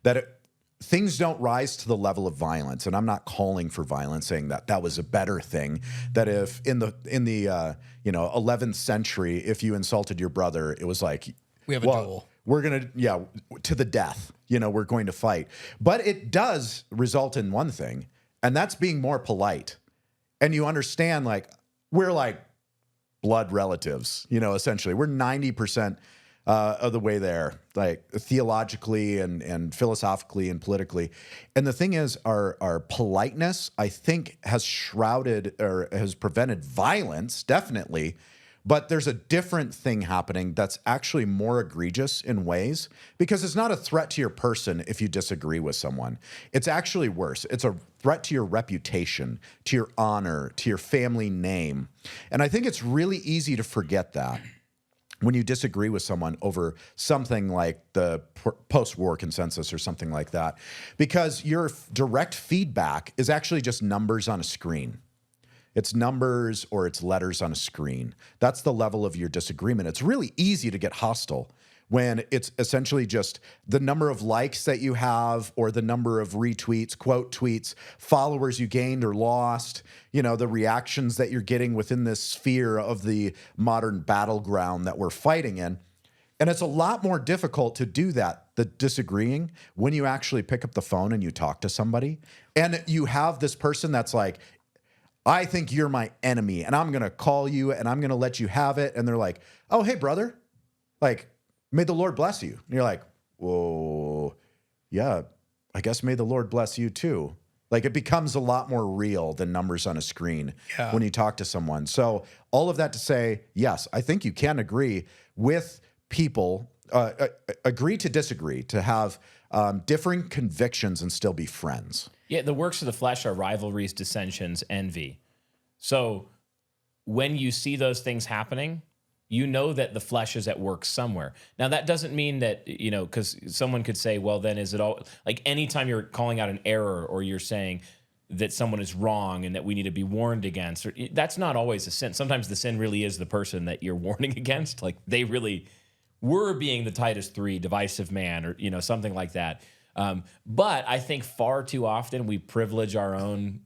that things don't rise to the level of violence. And I'm not calling for violence, saying that was a better thing. That if in the 11th century, if you insulted your brother, it was like, we have a duel. We're going to, to the death, we're going to fight. But it does result in one thing, and that's being more polite. And you understand, like, we're like blood relatives, essentially. We're 90% of the way there, like theologically and philosophically and politically. And the thing is, our politeness, I think, has shrouded or has prevented violence, definitely. But there's a different thing happening that's actually more egregious in ways, because it's not a threat to your person if you disagree with someone. It's actually worse. It's a threat to your reputation, to your honor, to your family name. And I think it's really easy to forget that when you disagree with someone over something like the post-war consensus or something like that, because your direct feedback is actually just numbers on a screen. It's numbers or it's letters on a screen. That's the level of your disagreement. It's really easy to get hostile when it's essentially just the number of likes that you have or the number of retweets, quote tweets, followers you gained or lost, the reactions that you're getting within this sphere of the modern battleground that we're fighting in. And it's a lot more difficult to do that, the disagreeing, when you actually pick up the phone and you talk to somebody and you have this person that's like, I think you're my enemy and I'm going to call you and I'm going to let you have it. And they're like, oh, hey, brother, like, may the Lord bless you. And you're like, whoa, yeah, I guess may the Lord bless you too. Like, it becomes a lot more real than numbers on a screen when you talk to someone. So all of that to say, yes, I think you can agree with people, agree to disagree, to have differing convictions and still be friends. Yeah, the works of the flesh are rivalries, dissensions, envy. So when you see those things happening, you know that the flesh is at work somewhere. Now, that doesn't mean that, because someone could say, well, then is it all like anytime you're calling out an error or you're saying that someone is wrong and that we need to be warned against, that's not always a sin. Sometimes the sin really is the person that you're warning against. Like they really were being the Titus 3 divisive man or, something like that. But I think far too often we privilege our own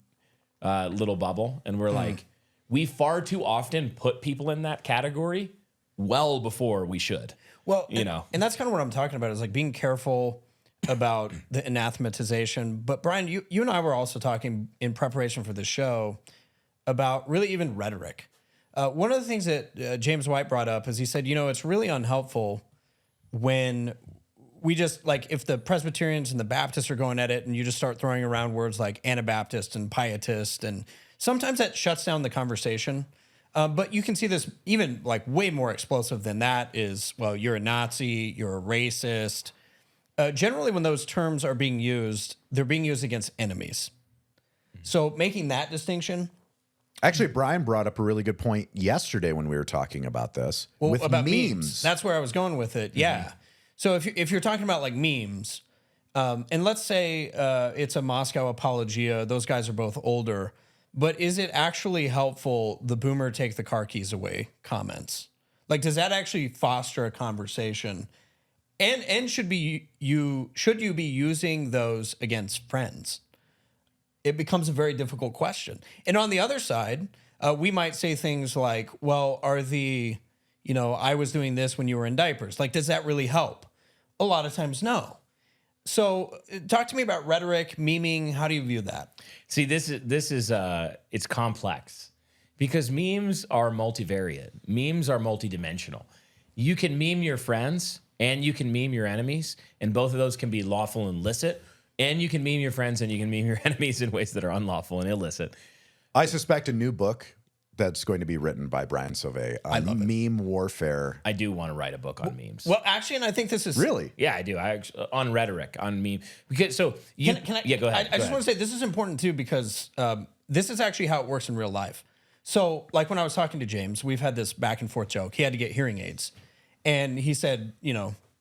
little bubble and we're like, we far too often put people in that category well before we should. Well, and that's kind of what I'm talking about is like being careful about the anathematization. But Brian, you and I were also talking in preparation for the show about really even rhetoric. One of the things that James White brought up is he said, it's really unhelpful when we just like if the Presbyterians and the Baptists are going at it and you just start throwing around words like Anabaptist and Pietist, and sometimes that shuts down the conversation. But you can see this even like way more explosive than that is, well, you're a Nazi, you're a racist. Generally, when those terms are being used, they're being used against enemies. So making that distinction. Actually, Brian brought up a really good point yesterday when we were talking about this. Well, with about memes. That's where I was going with it. Yeah. So if you're talking about like memes, and let's say it's a Moscow apologia, those guys are both older, but is it actually helpful, the boomer take the car keys away comments? Like, does that actually foster a conversation? And should you be using those against friends? It becomes a very difficult question. And on the other side, we might say things like, well, I was doing this when you were in diapers. Like, does that really help? A lot of times, no. So talk to me about rhetoric, memeing. How do you view that? See, this is it's complex because memes are multivariate. Memes are multidimensional. You can meme your friends and you can meme your enemies, and both of those can be lawful and licit. And you can meme your friends and you can meme your enemies in ways that are unlawful and illicit. I suspect a new book that's going to be written by Brian Sauvé on meme warfare. I do want to write a book on memes. Well, actually, and I think this is Really? Yeah, I do. On rhetoric, on meme. Because go ahead. I just want to say this is important too because this is actually how it works in real life. So, like when I was talking to James, we've had this back and forth joke. He had to get hearing aids, and he said,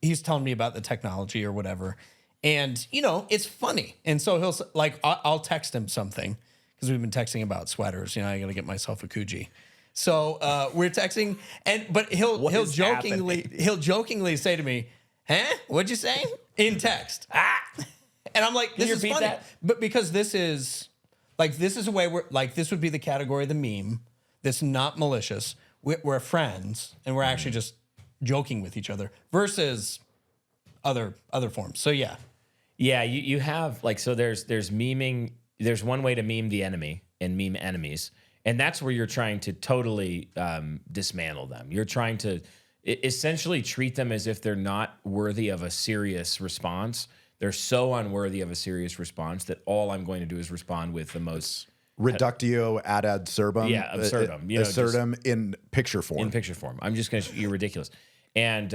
he's telling me about the technology or whatever. And, it's funny. And so he'll like, I'll text him something because we've been texting about sweaters. I got to get myself a Coogee. So we're texting but he'll jokingly say to me, huh? What'd you say? In text. And I'm like, this is funny. That? But because this is a way where like, this would be the category of the meme. That's not malicious. We're friends and we're actually just joking with each other versus other forms. So yeah. Yeah, you have like, so there's memeing. There's one way to meme the enemy and meme enemies. And that's where you're trying to totally dismantle them. You're trying to essentially treat them as if they're not worthy of a serious response. They're so unworthy of a serious response that all I'm going to do is respond with the most... Reductio ad absurdum. Yeah, absurdum. Absurdum in picture form. In picture form. I'm just going to... You're ridiculous. And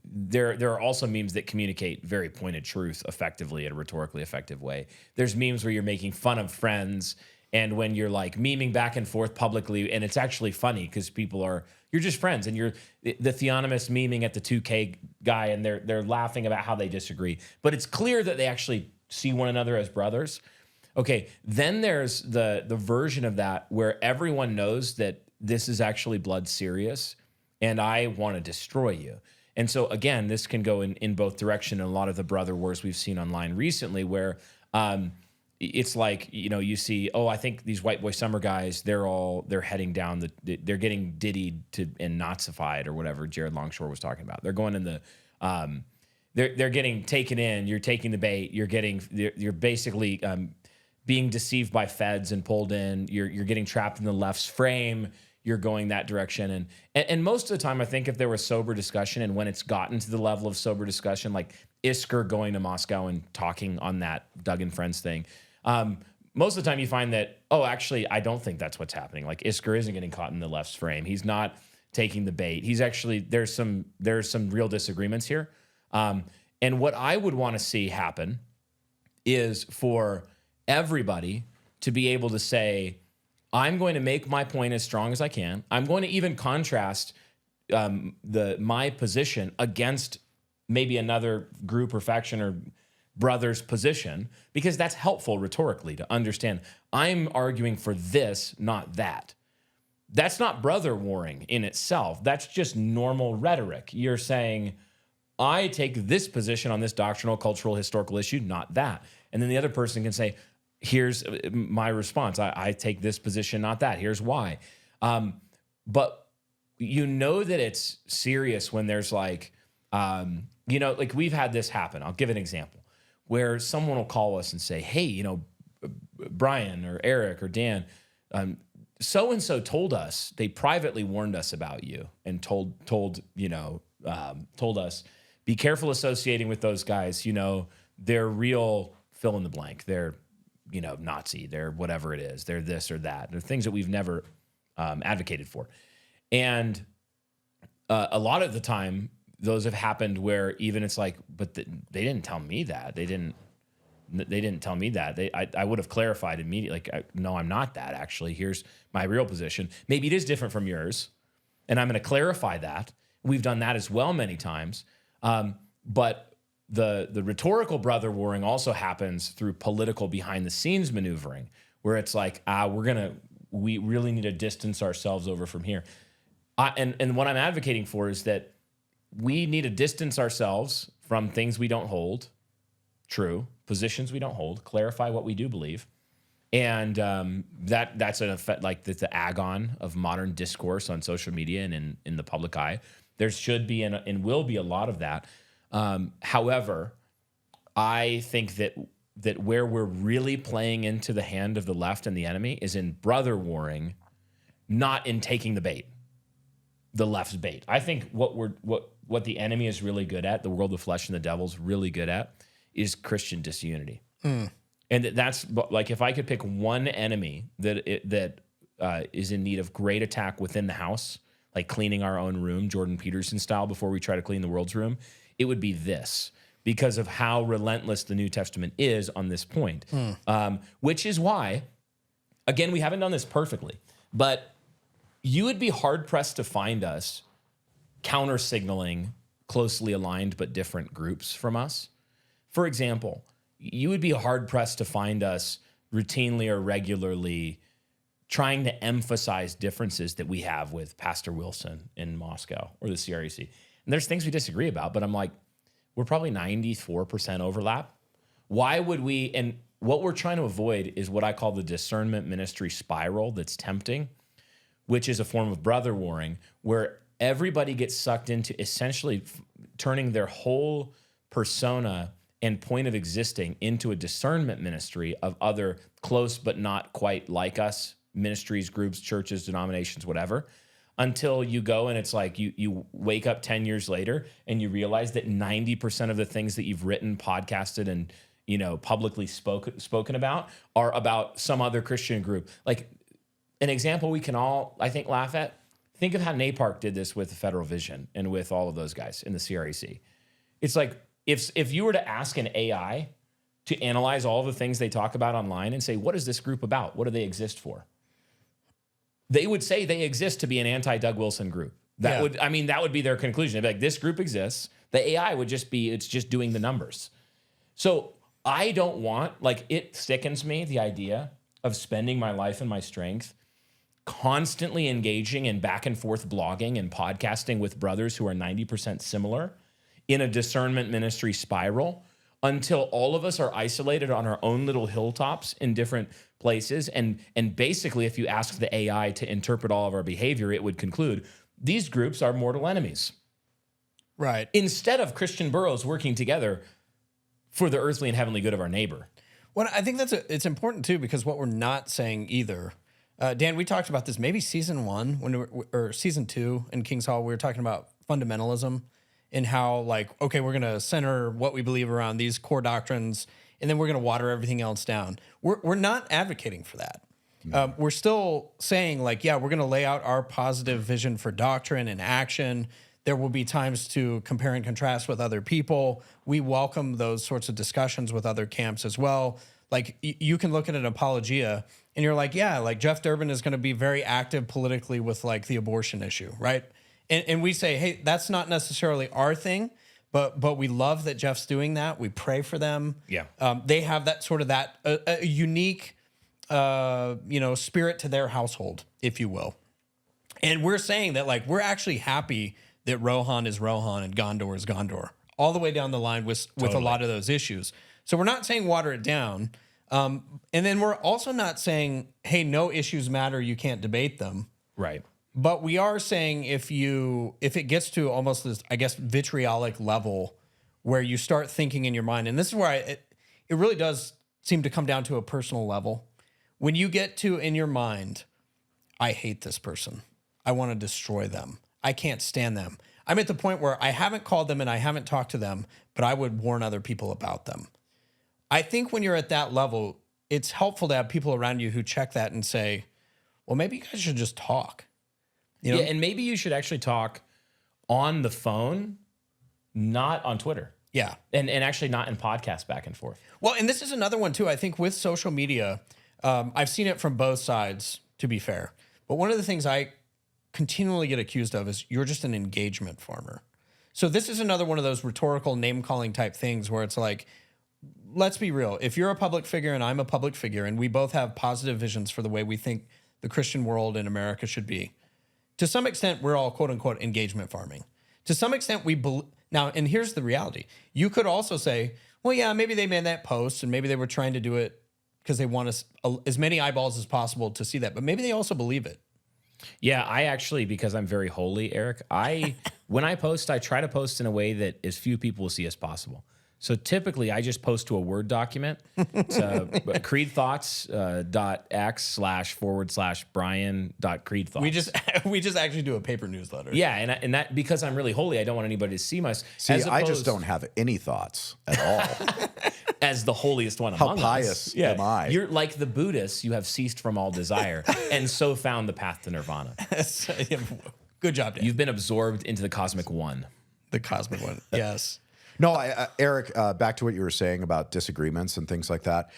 there are also memes that communicate very pointed truth effectively in a rhetorically effective way. There's memes where you're making fun of friends, and when you're like memeing back and forth publicly, and it's actually funny because you're just friends, and you're the theonomist memeing at the 2K guy, and they're laughing about how they disagree. But it's clear that they actually see one another as brothers. Okay, then there's the version of that where everyone knows that this is actually blood serious, and I want to destroy you. And so, again, this can go in both directions. In a lot of the brother wars we've seen online recently where it's like, you see, I think these white boy summer guys, they're heading down, they're getting diddied and Nazified or whatever Jared Longshore was talking about. They're going in the, they're getting taken in, you're taking the bait, you're basically being deceived by feds and pulled in, you're getting trapped in the left's frame, you're going that direction. And most of the time, I think if there was sober discussion, and when it's gotten to the level of sober discussion, like Isker going to Moscow and talking on that Doug and Friends thing, most of the time you find that, actually, I don't think that's what's happening. Like Isker isn't getting caught in the left's frame. He's not taking the bait. He's actually, there's some real disagreements here. And what I would want to see happen is for everybody to be able to say, I'm going to make my point as strong as I can. I'm going to even contrast my position against maybe another group or faction or brother's position, because that's helpful rhetorically to understand I'm arguing for this, not that. That's not brother warring in itself. That's just normal rhetoric. You're saying, I take this position on this doctrinal, cultural, historical issue, not that. And then the other person can say, here's my response. I take this position, not that. Here's why. But you know that it's serious when there's like, like we've had this happen. I'll give an example where someone will call us and say, hey, Brian or Eric or Dan, so-and-so told us, they privately warned us about you and told us, be careful associating with those guys. They're real fill in the blank. They're, Nazi, they're whatever it is. They're this or that. They're things that we've never advocated for. And a lot of the time, those have happened where even it's like, but they didn't tell me that. They didn't tell me that. I would have clarified immediately. Like, no, I'm not that, actually. Here's my real position. Maybe it is different from yours, and I'm going to clarify that. We've done that as well many times. But the rhetorical brother warring also happens through political behind-the-scenes maneuvering, where it's like, we really need to distance ourselves over from here. And what I'm advocating for is that we need to distance ourselves from things we don't hold, true, positions we don't hold, clarify what we do believe. And that's an effect, like the agon of modern discourse on social media and in the public eye. There should be and will be a lot of that. However, I think that where we're really playing into the hand of the left and the enemy is in brother warring, not in taking the bait, the left's bait. I think what the enemy is really good at, the world of flesh and the devil's really good at, is Christian disunity. And that's like, if I could pick one enemy that is in need of great attack within the house, like cleaning our own room, Jordan Peterson style, before we try to clean the world's room, it would be this, because of how relentless the New Testament is on this point. Which is why, again, we haven't done this perfectly, but you would be hard-pressed to find us counter-signaling closely aligned but different groups from us. For example, you would be hard-pressed to find us routinely or regularly trying to emphasize differences that we have with Pastor Wilson in Moscow or the CREC. And there's things we disagree about, but I'm like, we're probably 94% overlap. Why would we? And what we're trying to avoid is what I call the discernment ministry spiral that's tempting, which is a form of brother warring, where everybody gets sucked into essentially turning their whole persona and point of existing into a discernment ministry of other close but not quite like us ministries, groups, churches, denominations, whatever, until you go and it's like you wake up 10 years later and you realize that 90% of the things that you've written, podcasted, and publicly spoken about are about some other Christian group. Like an example we can all, I think, laugh at. Think of how NAPARC did this with the Federal Vision and with all of those guys in the CREC. It's like if you were to ask an AI to analyze all the things they talk about online and say, what is this group about? What do they exist for? They would say they exist to be an anti-Doug Wilson group. That would be their conclusion. They'd be like, this group exists. The AI would just be, it's just doing the numbers. So I don't want, it sickens me, the idea of spending my life and my strength constantly engaging in back and forth blogging and podcasting with brothers who are 90% similar in a discernment ministry spiral until all of us are isolated on our own little hilltops in different places. And basically, if you ask the AI to interpret all of our behavior, it would conclude these groups are mortal enemies. Right. Instead of Christian burrows working together for the earthly and heavenly good of our neighbor. Well, I think it's important too, because what we're not saying either, Dan, we talked about this maybe season 1 or season 2 in King's Hall. We were talking about fundamentalism and how we're going to center what we believe around these core doctrines, and then we're going to water everything else down. We're not advocating for that. No. We're still saying we're going to lay out our positive vision for doctrine and action. There will be times to compare and contrast with other people. We welcome those sorts of discussions with other camps as well. You can look at an apologia and you're Jeff Durbin is going to be very active politically with the abortion issue, right? And we say, hey, that's not necessarily our thing, but we love that Jeff's doing that. We pray for them. Yeah. They have that sort of a unique, spirit to their household, if you will. And we're saying that, like, we're actually happy that Rohan is Rohan and Gondor is Gondor, all the way down the line with a lot of those issues. So we're not saying water it down. And then we're also not saying, hey, no issues matter, you can't debate them. Right. But we are saying if it gets to almost this, I guess, vitriolic level where you start thinking in your mind, and this is where it really does seem to come down to a personal level. When you get to, in your mind, I hate this person. I want to destroy them. I can't stand them. I'm at the point where I haven't called them and I haven't talked to them, but I would warn other people about them. I think when you're at that level, it's helpful to have people around you who check that and say, well, maybe you guys should just talk. You know? Yeah, and maybe you should actually talk on the phone, not on Twitter. Yeah. And actually not in podcasts back and forth. Well, and this is another one too. I think with social media, I've seen it from both sides, to be fair. But one of the things I continually get accused of is you're just an engagement farmer. So this is another one of those rhetorical name-calling type things where it's like, let's be real. If you're a public figure and I'm a public figure and we both have positive visions for the way we think the Christian world in America should be, to some extent, we're all quote-unquote engagement farming. To some extent, now, and here's the reality. You could also say, well, yeah, maybe they made that post and maybe they were trying to do it because they want as many eyeballs as possible to see that. But maybe they also believe it. Yeah, I actually, because I'm very holy, Eric, when I post, I try to post in a way that as few people will see as possible. So typically, I just post to a Word document. It's creedthoughts.x//Brian.creedthoughts. We just actually do a paper newsletter. Yeah, and that because I'm really holy, I don't want anybody to see my. See, I just don't have any thoughts at all. As the holiest one How among pious us. am I? You're like the Buddhists, you have ceased from all desire and so found the path to nirvana. Good job, Dan. You've been absorbed into the cosmic one. The cosmic one, yes. No, Eric, back to what you were saying about disagreements and things like that,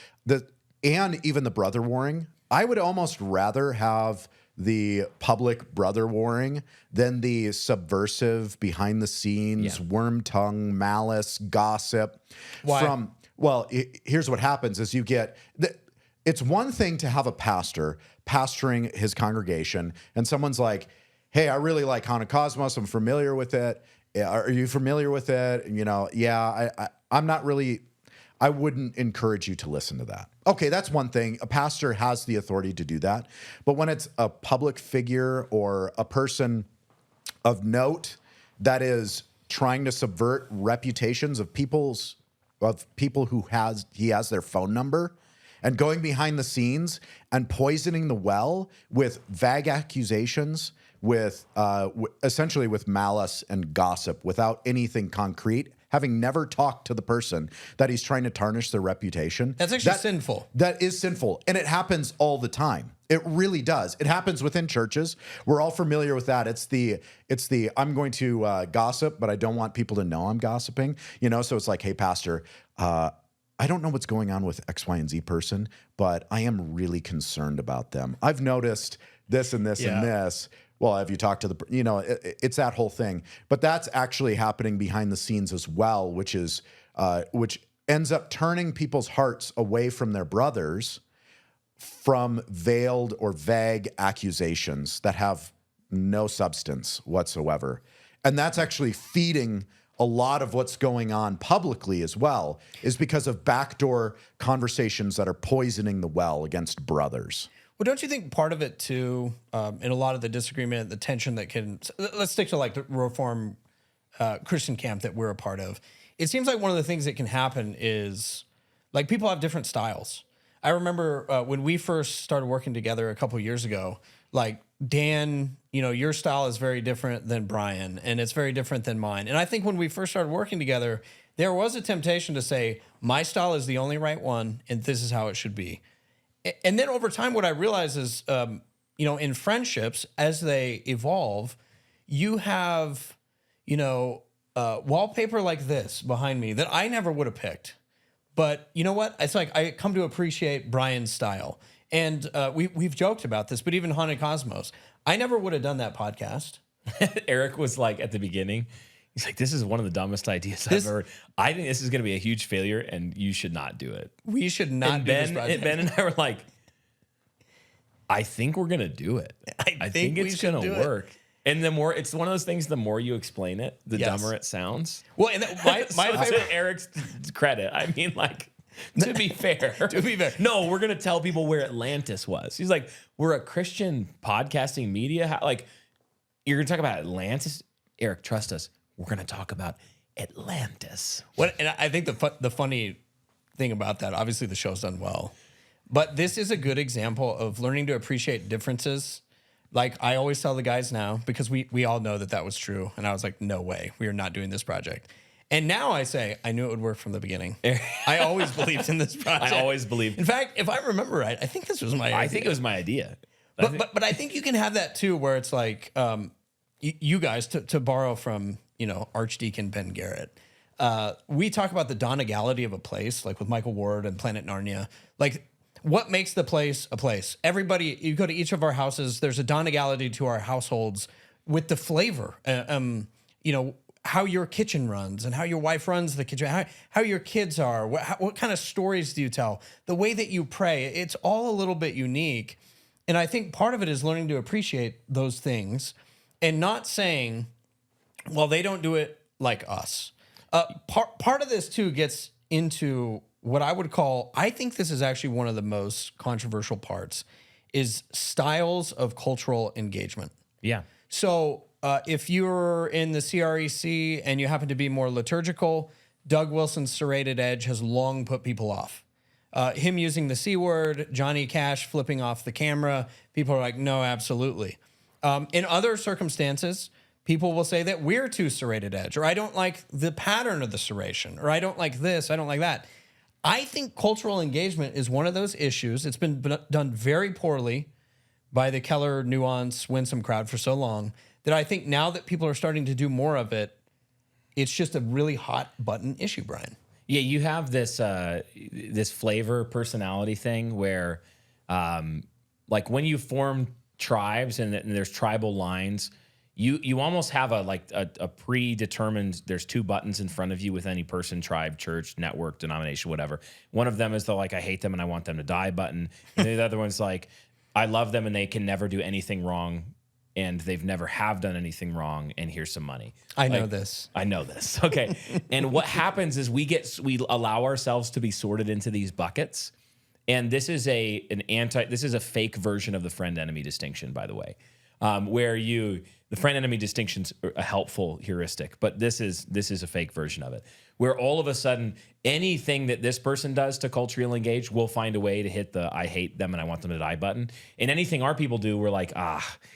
and even the brother warring. I would almost rather have the public brother warring than the subversive, behind the scenes, worm tongue, malice, gossip. Why? Here's what happens is you get... It's one thing to have a pastor pastoring his congregation, and someone's like, hey, I really like Cosmos. I'm familiar with it. Are you familiar with it? And, I'm not really... I wouldn't encourage you to listen to that. Okay, that's one thing. A pastor has the authority to do that. But when it's a public figure or a person of note that is trying to subvert reputations of people who he has their phone number and going behind the scenes and poisoning the well with vague accusations, with essentially with malice and gossip without anything concrete, having never talked to the person that he's trying to tarnish their reputation. That's actually sinful. That is sinful. And it happens all the time. It really does. It happens within churches. We're all familiar with that. It's the I'm going to gossip, but I don't want people to know I'm gossiping. So it's like, hey, pastor, I don't know what's going on with X, Y, and Z person, but I am really concerned about them. I've noticed this and this and this. Well, have you talked to it's that whole thing. But that's actually happening behind the scenes as well, which ends up turning people's hearts away from their brothers from veiled or vague accusations that have no substance whatsoever. And that's actually feeding a lot of what's going on publicly as well, is because of backdoor conversations that are poisoning the well against brothers. Well, don't you think part of it too, in a lot of the disagreement, the tension that let's stick to like the Reform Christian camp that we're a part of. It seems like one of the things that can happen is like people have different styles. I remember when we first started working together a couple years ago, like Dan, your style is very different than Brian, and it's very different than mine. And I think when we first started working together, there was a temptation to say, my style is the only right one, and this is how it should be. And then over time, what I realize is, in friendships, as they evolve, you have, wallpaper like this behind me that I never would have picked. But you know what? It's like I come to appreciate Brian's style. And we've joked about this, but even Haunted Cosmos, I never would have done that podcast. Eric was like at the beginning, he's like, this is one of the dumbest ideas I've ever heard. I think this is going to be a huge failure and you should not do it. We should not And do this project. Ben and I were like, I think we're going to do it. I think it's going to work. And the more, it's one of those things, the more you explain it, the dumber it sounds. Well, and my favorite, to Eric's credit, I mean, like, to be fair. No, we're going to tell people where Atlantis was. He's like, we're a Christian podcasting media. Like, you're going to talk about Atlantis? Eric, trust us. We're going to talk about Atlantis. And I think the funny thing about that, obviously the show's done well, but this is a good example of learning to appreciate differences. Like I always tell the guys now, because we all know that was true. And I was like, no way, we are not doing this project. And now I say, I knew it would work from the beginning. I always believed in this project. I always believed. In fact, if I remember right, I think this was my idea. I think it was my idea. But I think you can have that too, where it's like, you guys, to borrow from, Archdeacon Ben Garrett, we talk about the donegality of a place, like with Michael Ward and Planet Narnia. Like, what makes the place a place? Everybody, you go to each of our houses, there's a donegality to our households with the flavor. How your kitchen runs and how your wife runs the kitchen, how your kids are, what kind of stories do you tell, the way that you pray. It's all a little bit unique. And I think part of it is learning to appreciate those things and not saying, well, they don't do it like us. Part of this, too, gets into what I would call, I think this is actually one of the most controversial parts, is styles of cultural engagement. Yeah. So if you're in the CREC and you happen to be more liturgical, Doug Wilson's serrated edge has long put people off. Him using the C word, Johnny Cash flipping off the camera, people are like, no, absolutely. In other circumstances, people will say that we're too serrated edge, or I don't like the pattern of the serration, or I don't like this, I don't like that. I think cultural engagement is one of those issues. It's been done very poorly by the Keller nuance winsome crowd for so long that I think now that people are starting to do more of it, it's just a really hot button issue, Brian. Yeah, you have this this flavor personality thing where, like when you form tribes and there's tribal lines, you almost have a predetermined. There's two buttons in front of you with any person, tribe, church, network, denomination, whatever. One of them is the I hate them and I want them to die button, and the other one's like, I love them and they can never do anything wrong. And they've never have done anything wrong, and here's some money. I know this. Okay. And what happens is we allow ourselves to be sorted into these buckets. And this is a fake version of the friend-enemy distinction, by the way, where the friend-enemy distinction's a helpful heuristic, but this is a fake version of it, where all of a sudden anything that this person does to culturally engage, we'll find a way to hit the I hate them and I want them to die button. And anything our people do, we're like,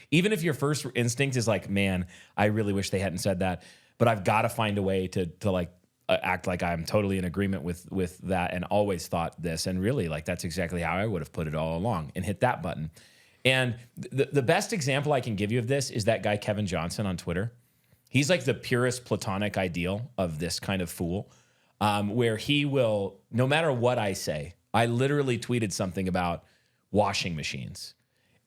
even if your first instinct is like, man, I really wish they hadn't said that, but I've got to find a way to act like I'm totally in agreement with that and always thought this. And really, that's exactly how I would have put it all along and hit that button. And the best example I can give you of this is that guy, Kevin Johnson, on Twitter. He's like the purest platonic ideal of this kind of fool, where he will, no matter what I say, I literally tweeted something about washing machines.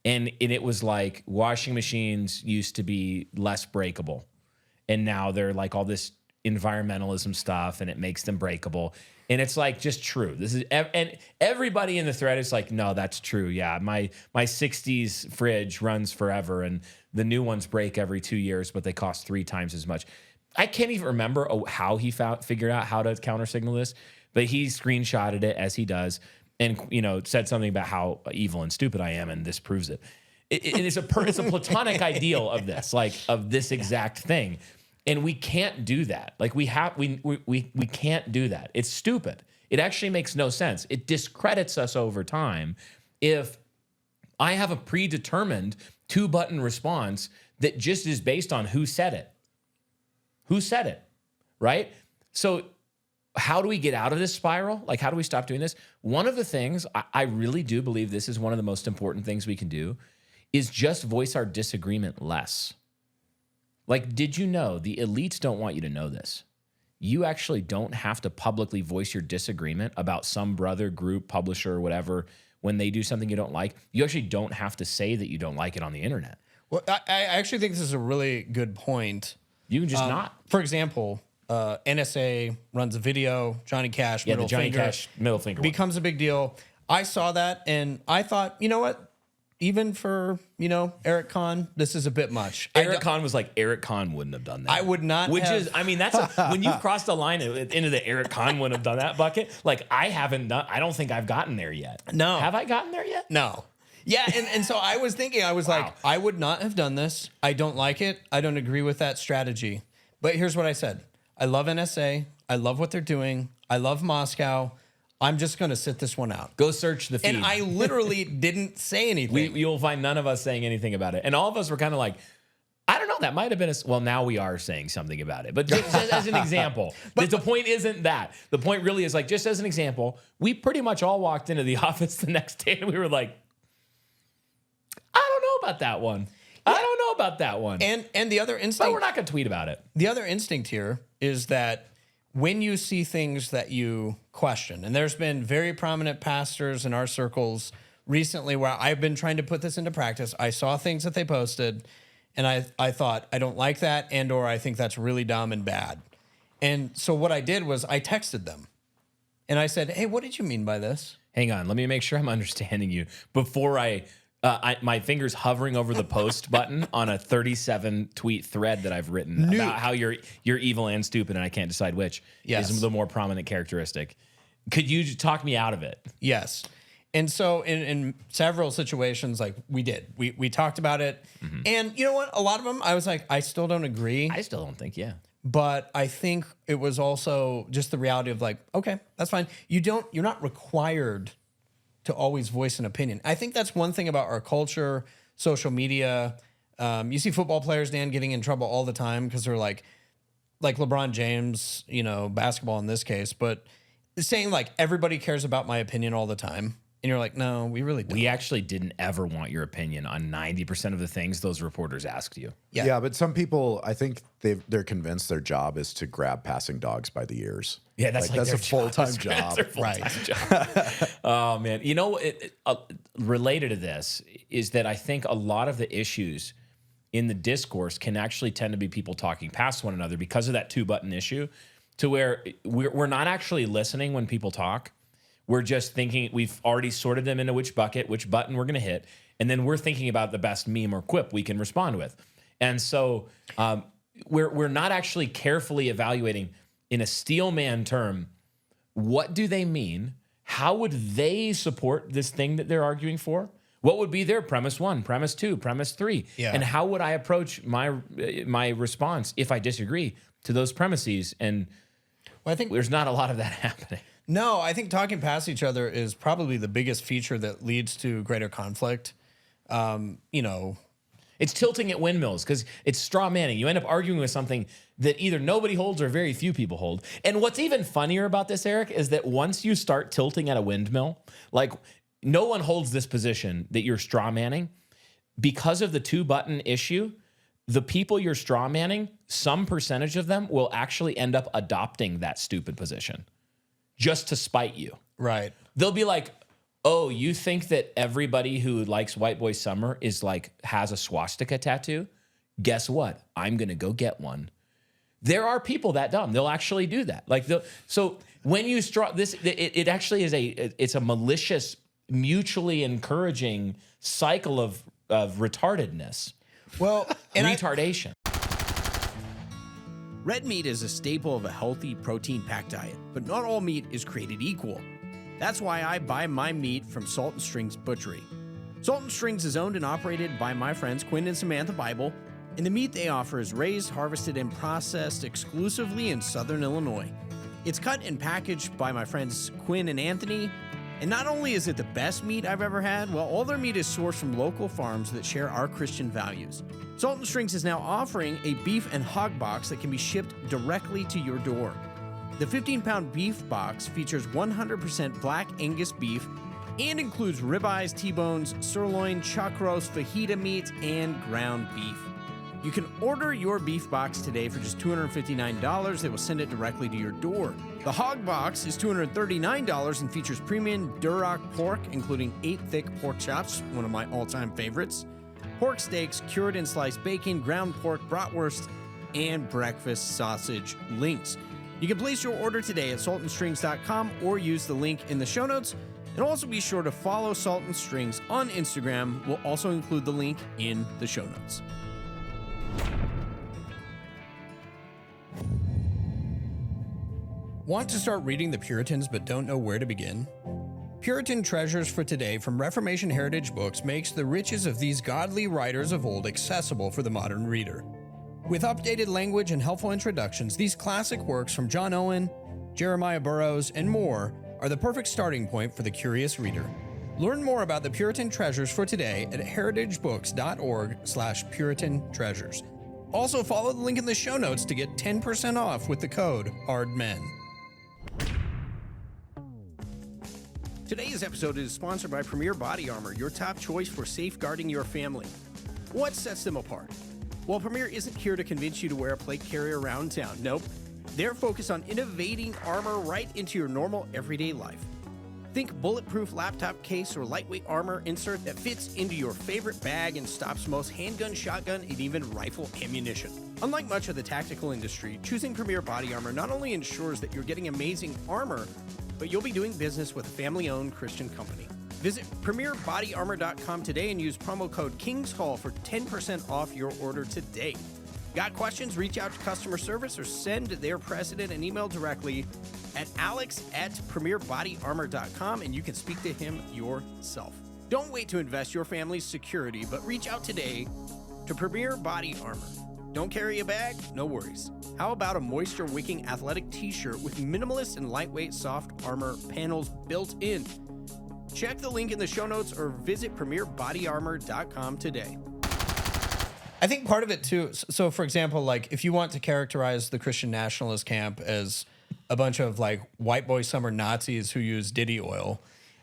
And it was like washing machines used to be less breakable. And now they're like all this environmentalism stuff and it makes them breakable. And it's like just true. And everybody in the thread is like, no, that's true. Yeah, my 60s fridge runs forever and the new ones break every 2 years, but they cost 3 times as much. I can't even remember how he figured out how to counter signal this, but he screenshotted it as he does and said something about how evil and stupid I am, and this proves it. It's a platonic ideal of this, of this exact thing. And we can't do that. We can't do that. It's stupid. It actually makes no sense. It discredits us over time if I have a predetermined 2-button response that just is based on who said it. Who said it, right? So how do we get out of this spiral? How do we stop doing this? One of the things, I really do believe this is one of the most important things we can do, is just voice our disagreement less. Did you know the elites don't want you to know this? You actually don't have to publicly voice your disagreement about some brother, group, publisher, or whatever when they do something you don't like. You actually don't have to say that you don't like it on the internet. Well, I actually think this is a really good point. You can just not. For example, NSA runs a video, Johnny Cash, Yeah, middle the Johnny finger, Cash middle finger one. becomes a big deal. I saw that and I thought, you know what? Even for, Eric Kahn, this is a bit much. Eric Kahn was like, Eric Kahn wouldn't have done that. I would not Which have- is, I mean, that's when you've crossed the line into the Eric Kahn wouldn't have done that bucket. Like, I don't think I've gotten there yet. No. Have I gotten there yet? No. Yeah, and so I was thinking, like, I would not have done this. I don't like it. I don't agree with that strategy. But here's what I said. I love NSA. I love what they're doing. I love Moscow. I'm just going to sit this one out. Go search the feed. And I literally didn't say anything. You'll find none of us saying anything about it. And all of us were kind of like, I don't know, that might have been well, now we are saying something about it. But just as an example, the point isn't that. The point really is like, just as an example, we pretty much all walked into the office the next day and we were like, I don't know about that one. I don't know about that one. And the other instinct. But we're not going to tweet about it. The other instinct here is that when you see things that you question, and there's been very prominent pastors in our circles recently where I've been trying to put this into practice. I saw things that they posted and I thought, I don't like that, and or I think that's really dumb and bad. And so what I did was I texted them and I said, hey, what did you mean by this? Hang on, let me make sure I'm understanding you before my finger's hovering over the post button on a 37 tweet thread that I've written about how you're evil and stupid, and I can't decide which is the more prominent characteristic. Could you talk me out of it? Yes. And so in several situations, like we talked about it, and you know what? A lot of them, I was like, I still don't agree. I still don't think, But I think it was also just the reality of like, okay, that's fine. You're not required to always voice an opinion. I think that's one thing about our culture, social media. You see football players, Dan, getting in trouble all the time because they're like LeBron James, basketball in this case, but saying like everybody cares about my opinion all the time. And you're like, no, we really don't. We actually didn't ever want your opinion on 90% of the things those reporters asked you. Yeah, but some people, I think they're convinced their job is to grab passing dogs by the ears. Yeah, that's that's their a full-time That's job. their full-time job. Oh, man. Related to this is that I think a lot of the issues in the discourse can actually tend to be people talking past one another because of that two-button issue, to where we're not actually listening when people talk. We're just thinking we've already sorted them into which bucket, which button we're going to hit. And then we're thinking about the best meme or quip we can respond with. And so we're not actually carefully evaluating in a steelman term, what do they mean? How would they support this thing that they're arguing for? What would be their premise 1, premise 2, premise 3? Yeah. And how would I approach my response if I disagree to those premises? And I think there's not a lot of that happening. No, I think talking past each other is probably the biggest feature that leads to greater conflict. It's tilting at windmills because it's straw manning. You end up arguing with something that either nobody holds or very few people hold. And what's even funnier about this, Eric, is that once you start tilting at a windmill, like no one holds this position that you're straw manning because of the two-button issue. The people you're straw manning, some percentage of them will actually end up adopting that stupid position just to spite you. Right. They'll be like, oh, you think that everybody who likes White Boy Summer has a swastika tattoo? Guess what? I'm going to go get one. There are people that dumb. They'll actually do that. So when you it actually is it's a malicious, mutually encouraging cycle of retardedness. Well, and retardation. Red meat is a staple of a healthy, protein-packed diet, but not all meat is created equal. That's why I buy my meat from Salt and Strings Butchery. Salt and Strings is owned and operated by my friends Quinn and Samantha Bible, and the meat they offer is raised, harvested, and processed exclusively in Southern Illinois. It's cut and packaged by my friends Quinn and Anthony, and not only is it the best meat I've ever had, well, all their meat is sourced from local farms that share our Christian values. Salt and Strings is now offering a beef and hog box that can be shipped directly to your door. The 15-pound beef box features 100% black Angus beef and includes ribeyes, T-bones, sirloin, chuck roast, fajita meat, and ground beef. You can order your beef box today for just $259. They will send it directly to your door. The hog box is $239 and features premium Duroc pork, including 8 thick pork chops, one of my all-time favorites, pork steaks, cured and sliced bacon, ground pork, bratwurst, and breakfast sausage links. You can place your order today at saltandstrings.com or use the link in the show notes. And also be sure to follow Salt and Strings on Instagram. We'll also include the link in the show notes. Want to start reading the Puritans but don't know where to begin? Puritan Treasures for Today from Reformation Heritage Books makes the riches of these godly writers of old accessible for the modern reader. With updated language and helpful introductions, these classic works from John Owen, Jeremiah Burroughs, and more are the perfect starting point for the curious reader. Learn more about the Puritan Treasures for Today at heritagebooks.org/Puritan Treasures. Also follow the link in the show notes to get 10% off with the code HARDMEN. Today's episode is sponsored by Premier Body Armor, your top choice for safeguarding your family. What sets them apart? Well, Premier isn't here to convince you to wear a plate carrier around town. Nope. They're focused on innovating armor right into your normal everyday life. Think bulletproof laptop case or lightweight armor insert that fits into your favorite bag and stops most handgun, shotgun, and even rifle ammunition. Unlike much of the tactical industry, choosing Premier Body Armor not only ensures that you're getting amazing armor, but you'll be doing business with a family-owned Christian company. Visit PremierBodyArmor.com today and use promo code KINGSHALL for 10% off your order today. Got questions? Reach out to customer service or send their president an email directly at alex@premierbodyarmor.com and you can speak to him yourself. Don't wait to invest your family's security, but reach out today to Premier Body Armor. Don't carry a bag? No worries. How about a moisture-wicking athletic t-shirt with minimalist and lightweight soft armor panels built in? Check the link in the show notes or visit premierbodyarmor.com today. I think part of it too, so for example, like if you want to characterize the Christian nationalist camp as a bunch of like white boy summer Nazis who use Diddy oil,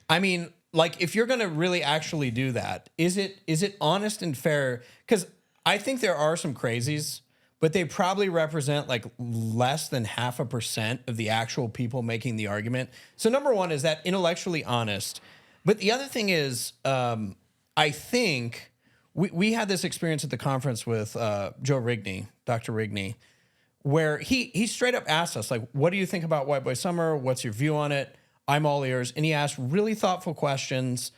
I mean, like if you're going to really actually do that, is it honest and fair? Because I think there are some crazies, but they probably represent like less than 0.5% of the actual people making the argument. So number one, is that intellectually honest? But the other thing is, I think we had this experience at the conference with Joe Rigney, Dr. Rigney, where he straight up asked us, like, what do you think about White Boy Summer? What's your view on it? I'm all ears. And he asked really thoughtful questions.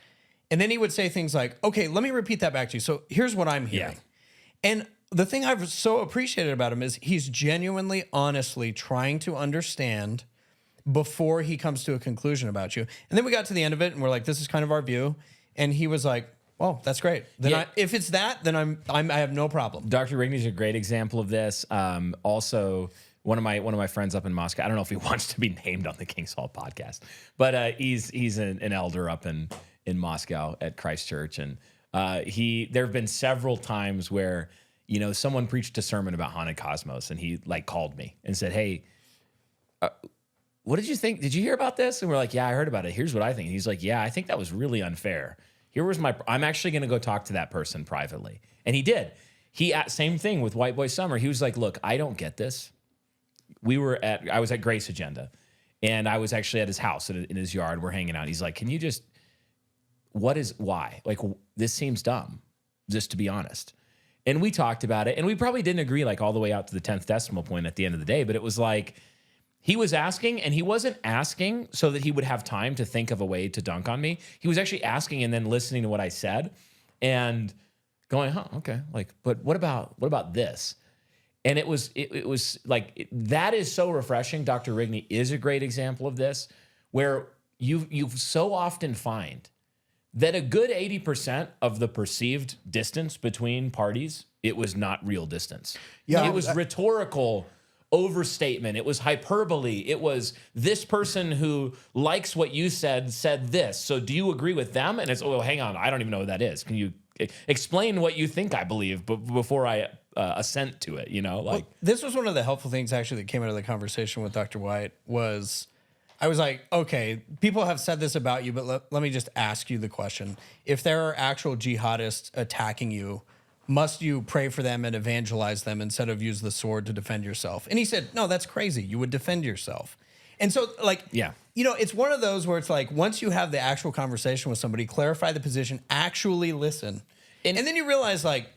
And then he would say things like, okay, let me repeat that back to you. So here's what I'm hearing. Yeah. And the thing I've so appreciated about him is he's genuinely, honestly trying to understand before he comes to a conclusion about you. And then we got to the end of it and we're like, this is kind of our view. And he was like, oh, that's great. Then if it's that, then I have no problem. Dr. Rigney's a great example of this. Also, one of my friends up in Moscow, I don't know if he wants to be named on the King's Hall podcast, but he's an elder up in Moscow at Christ Church. And there have been several times where, you know, someone preached a sermon about haunted cosmos and he like called me and said, hey, what did you think? Did you hear about this? And we're like, yeah, I heard about it. Here's what I think. And he's like, yeah, I think that was really unfair. I'm actually going to go talk to that person privately. And he did. Same thing with White Boy Summer. He was like, look, I don't get this. I was at Grace Agenda and I was actually at his house in his yard. We're hanging out. He's like, can you why? Like, this seems dumb, just to be honest. And we talked about it and we probably didn't agree like all the way out to the 10th decimal point at the end of the day, but it was like, he was asking, and he wasn't asking so that he would have time to think of a way to dunk on me. He was actually asking and then listening to what I said and going, huh, okay. Like, but what about this? And it was like, that is so refreshing. Dr. Rigney is a great example of this, where you so often find that a good 80% of the perceived distance between parties, it was not real distance. Yeah, it was rhetorical overstatement. It was hyperbole. It was this person who likes what you said this. So do you agree with them? And it's, oh, hang on, I don't even know what that is. Can you explain what you think I believe before I assent to it? You know, like, well, this was one of the helpful things actually that came out of the conversation with Dr. White was, I was like, okay, people have said this about you, but let me just ask you the question. If there are actual jihadists attacking you, must you pray for them and evangelize them instead of use the sword to defend yourself? And he said, no, that's crazy. You would defend yourself. And so, like, yeah, you know, it's one of those where it's like, once you have the actual conversation with somebody, clarify the position, actually listen. And then you realize, like,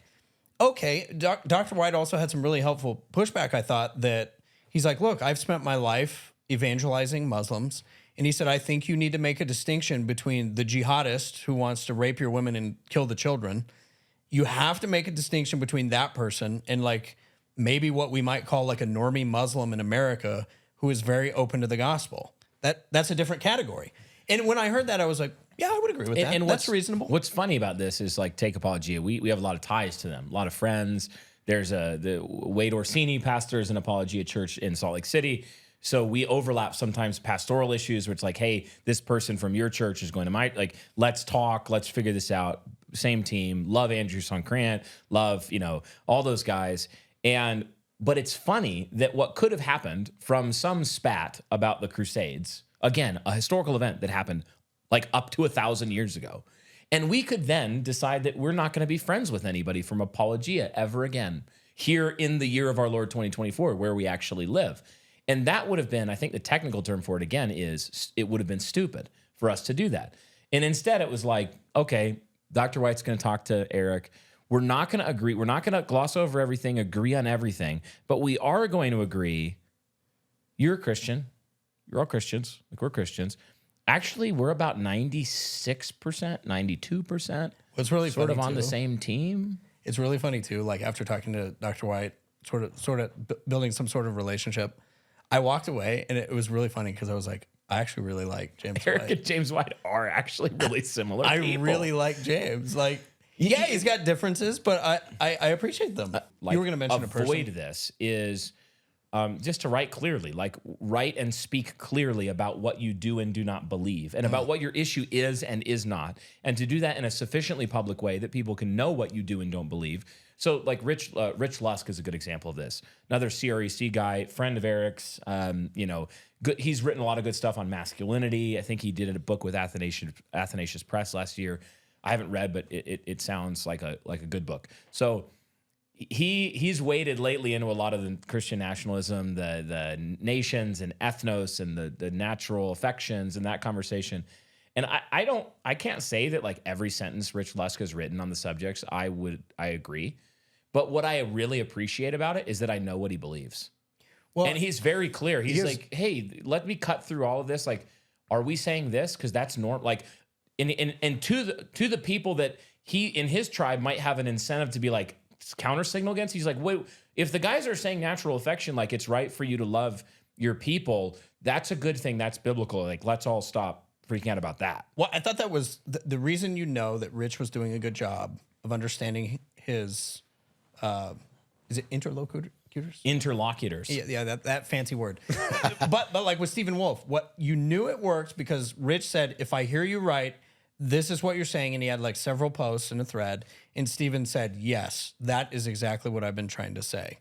okay, Dr. White also had some really helpful pushback, I thought, that he's like, look, I've spent my life evangelizing Muslims. And he said, I think you need to make a distinction between the jihadist who wants to rape your women and kill the children. You have to make a distinction between that person and, like, maybe what we might call like a normie Muslim in America who is very open to the gospel. That's a different category. And when I heard that, I was like, yeah, I would agree with that. And that's reasonable. What's funny about this is, like, Take Apologia. We have a lot of ties to them, a lot of friends. There's the Wade Orsini pastors an Apologia church in Salt Lake City. So we overlap sometimes pastoral issues where it's like, hey, this person from your church is going to my, like, let's talk, let's figure this out. Same team. Love Andrew Sonkrant, love, all those guys. But it's funny that what could have happened from some spat about the Crusades, again, a historical event that happened like up to 1,000 years ago. And we could then decide that we're not going to be friends with anybody from Apologia ever again here in the year of our Lord 2024, where we actually live. And that would have been, I think the technical term for it again is, it would have been stupid for us to do that. And instead it was like, okay, Dr. White's going to talk to Eric. We're not going to agree. We're not going to gloss over everything, agree on everything, but we are going to agree. You're a Christian. You're all Christians. Like, we're Christians. Actually, we're about 96%, 92%. What's really sort funny of on too, the same team. It's really funny too. Like, after talking to Dr. White, sort of building some sort of relationship, I walked away, and it was really funny because I was like, I actually really like James Eric White. and James White are actually really similar people. I really like James. Like, yeah, he's got differences, but I appreciate them. Like, you were going to mention a person. Avoid this is just to write clearly, like, write and speak clearly about what you do and do not believe, and about what your issue is and is not, and to do that in a sufficiently public way that people can know what you do and don't believe. So, like, Rich Lusk is a good example of this. Another CREC guy, friend of Eric's. Good. He's written a lot of good stuff on masculinity. I think he did a book with Athanasius Press last year. I haven't read, but it sounds like a good book. So he's waded lately into a lot of the Christian nationalism, the nations and ethnos and the natural affections and that conversation. And I can't say that, like, every sentence Rich Lusk has written on the subjects I agree. But what I really appreciate about it is that I know what he believes. Well, and he's very clear. He's like, hey, let me cut through all of this. Like, are we saying this? Because that's normal. Like, and to the people that he in his tribe might have an incentive to be like counter signal against. He's like, wait, if the guys are saying natural affection, like, it's right for you to love your people, that's a good thing. That's biblical. Like, let's all stop freaking out about that. Well, I thought that was the reason that Rich was doing a good job of understanding his, is it interlocutors? Interlocutors. Yeah, that fancy word. but like with Stephen Wolf, what you knew it worked because Rich said, if I hear you right, this is what you're saying. And he had like several posts in a thread. And Stephen said, yes, that is exactly what I've been trying to say.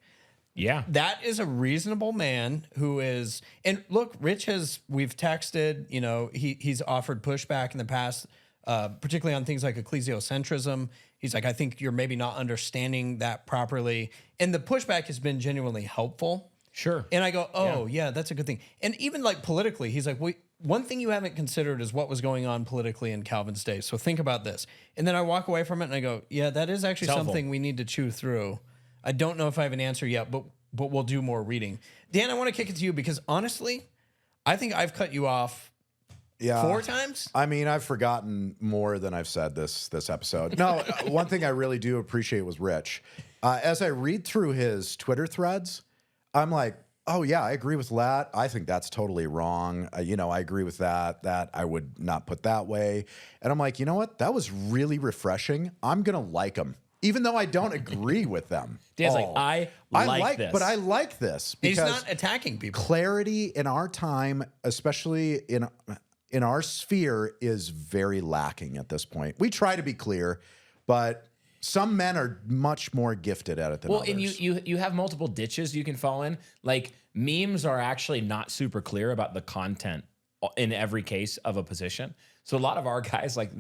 Yeah. That is a reasonable man who is, and look, Rich we've texted, he's offered pushback in the past, particularly on things like ecclesiocentrism. He's like, I think you're maybe not understanding that properly. And the pushback has been genuinely helpful. Sure. And I go, yeah, that's a good thing. And even like politically, he's like, one thing you haven't considered is what was going on politically in Calvin's day. So think about this. And then I walk away from it and I go, yeah, that is actually something we need to chew through. I don't know if I have an answer yet, but we'll do more reading. Dan, I want to kick it to you because honestly, I think I've cut you off 4 times. I mean, I've forgotten more than I've said this episode. No, one thing I really do appreciate was Rich. As I read through his Twitter threads, I'm like, oh yeah, I agree with that. I think that's totally wrong. I agree with that. That I would not put that way. And I'm like, you know what? That was really refreshing. I'm gonna like him, even though I don't agree with them. Dan's like, I like this. But I like this because he's not attacking people. Clarity in our time, especially in our sphere, is very lacking at this point. We try to be clear, but some men are much more gifted at it than others. And you have multiple ditches you can fall in. Like, memes are actually not super clear about the content in every case of a position. So a lot of our guys, like,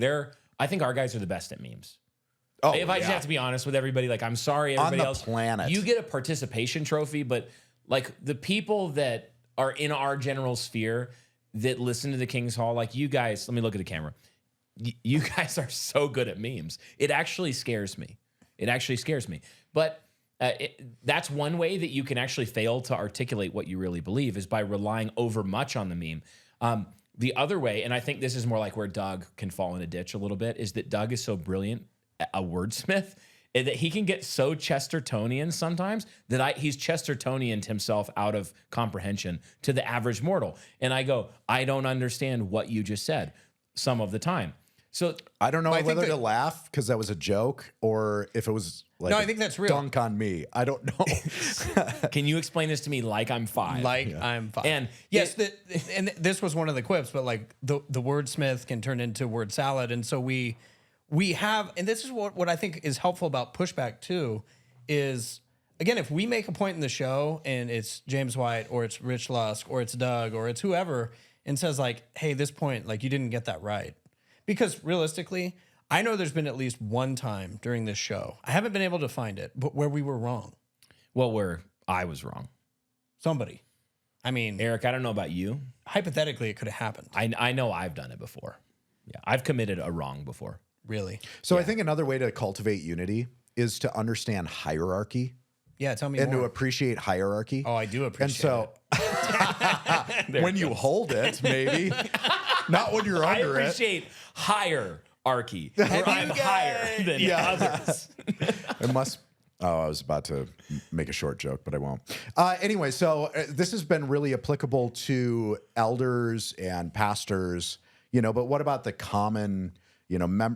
I think our guys are the best at memes. Oh, if I just have to be honest with everybody, like, I'm sorry, everybody else. On the planet. You get a participation trophy, but like the people that are in our general sphere that listen to the King's Hall, like you guys, let me look at the camera. you guys are so good at memes. It actually scares me. But that's one way that you can actually fail to articulate what you really believe is by relying over much on the meme. The other way, and I think this is more like where Doug can fall in a ditch a little bit, is that Doug is so brilliant a wordsmith that he can get so Chestertonian sometimes that he's Chestertonian himself out of comprehension to the average mortal. And I go, I don't understand what you just said some of the time. So I don't know Well, I think whether to that- laugh because that was a joke or if it was like No, a I think that's real. dunk on me. I don't know. can you explain this to me like I'm 5? I'm fine. And yes, and this was one of the quips, but like the wordsmith can turn into word salad. And so we have, and this is what I think is helpful about pushback too, is again, if we make a point in the show and it's James White or it's Rich Lusk or it's Doug or it's whoever and says like, hey, this point, like you didn't get that right. Because realistically, I know there's been at least one time during this show, I haven't been able to find it, but where we were wrong. well, where I was wrong. Somebody. I mean, Eric, I don't know about you. hypothetically, it could have happened. I know I've done it before. Yeah, I've committed a wrong before. Really. So I think another way to cultivate unity is to understand hierarchy Yeah, tell me and more. to appreciate hierarchy. Oh, I do appreciate And so when you hold it, maybe not when you're I under it. appreciate hierarchy, where I'm higher than others. It must. Oh, I was about to make a short joke, but I won't. Anyway, so this has been really applicable to elders and pastors, but what about the common,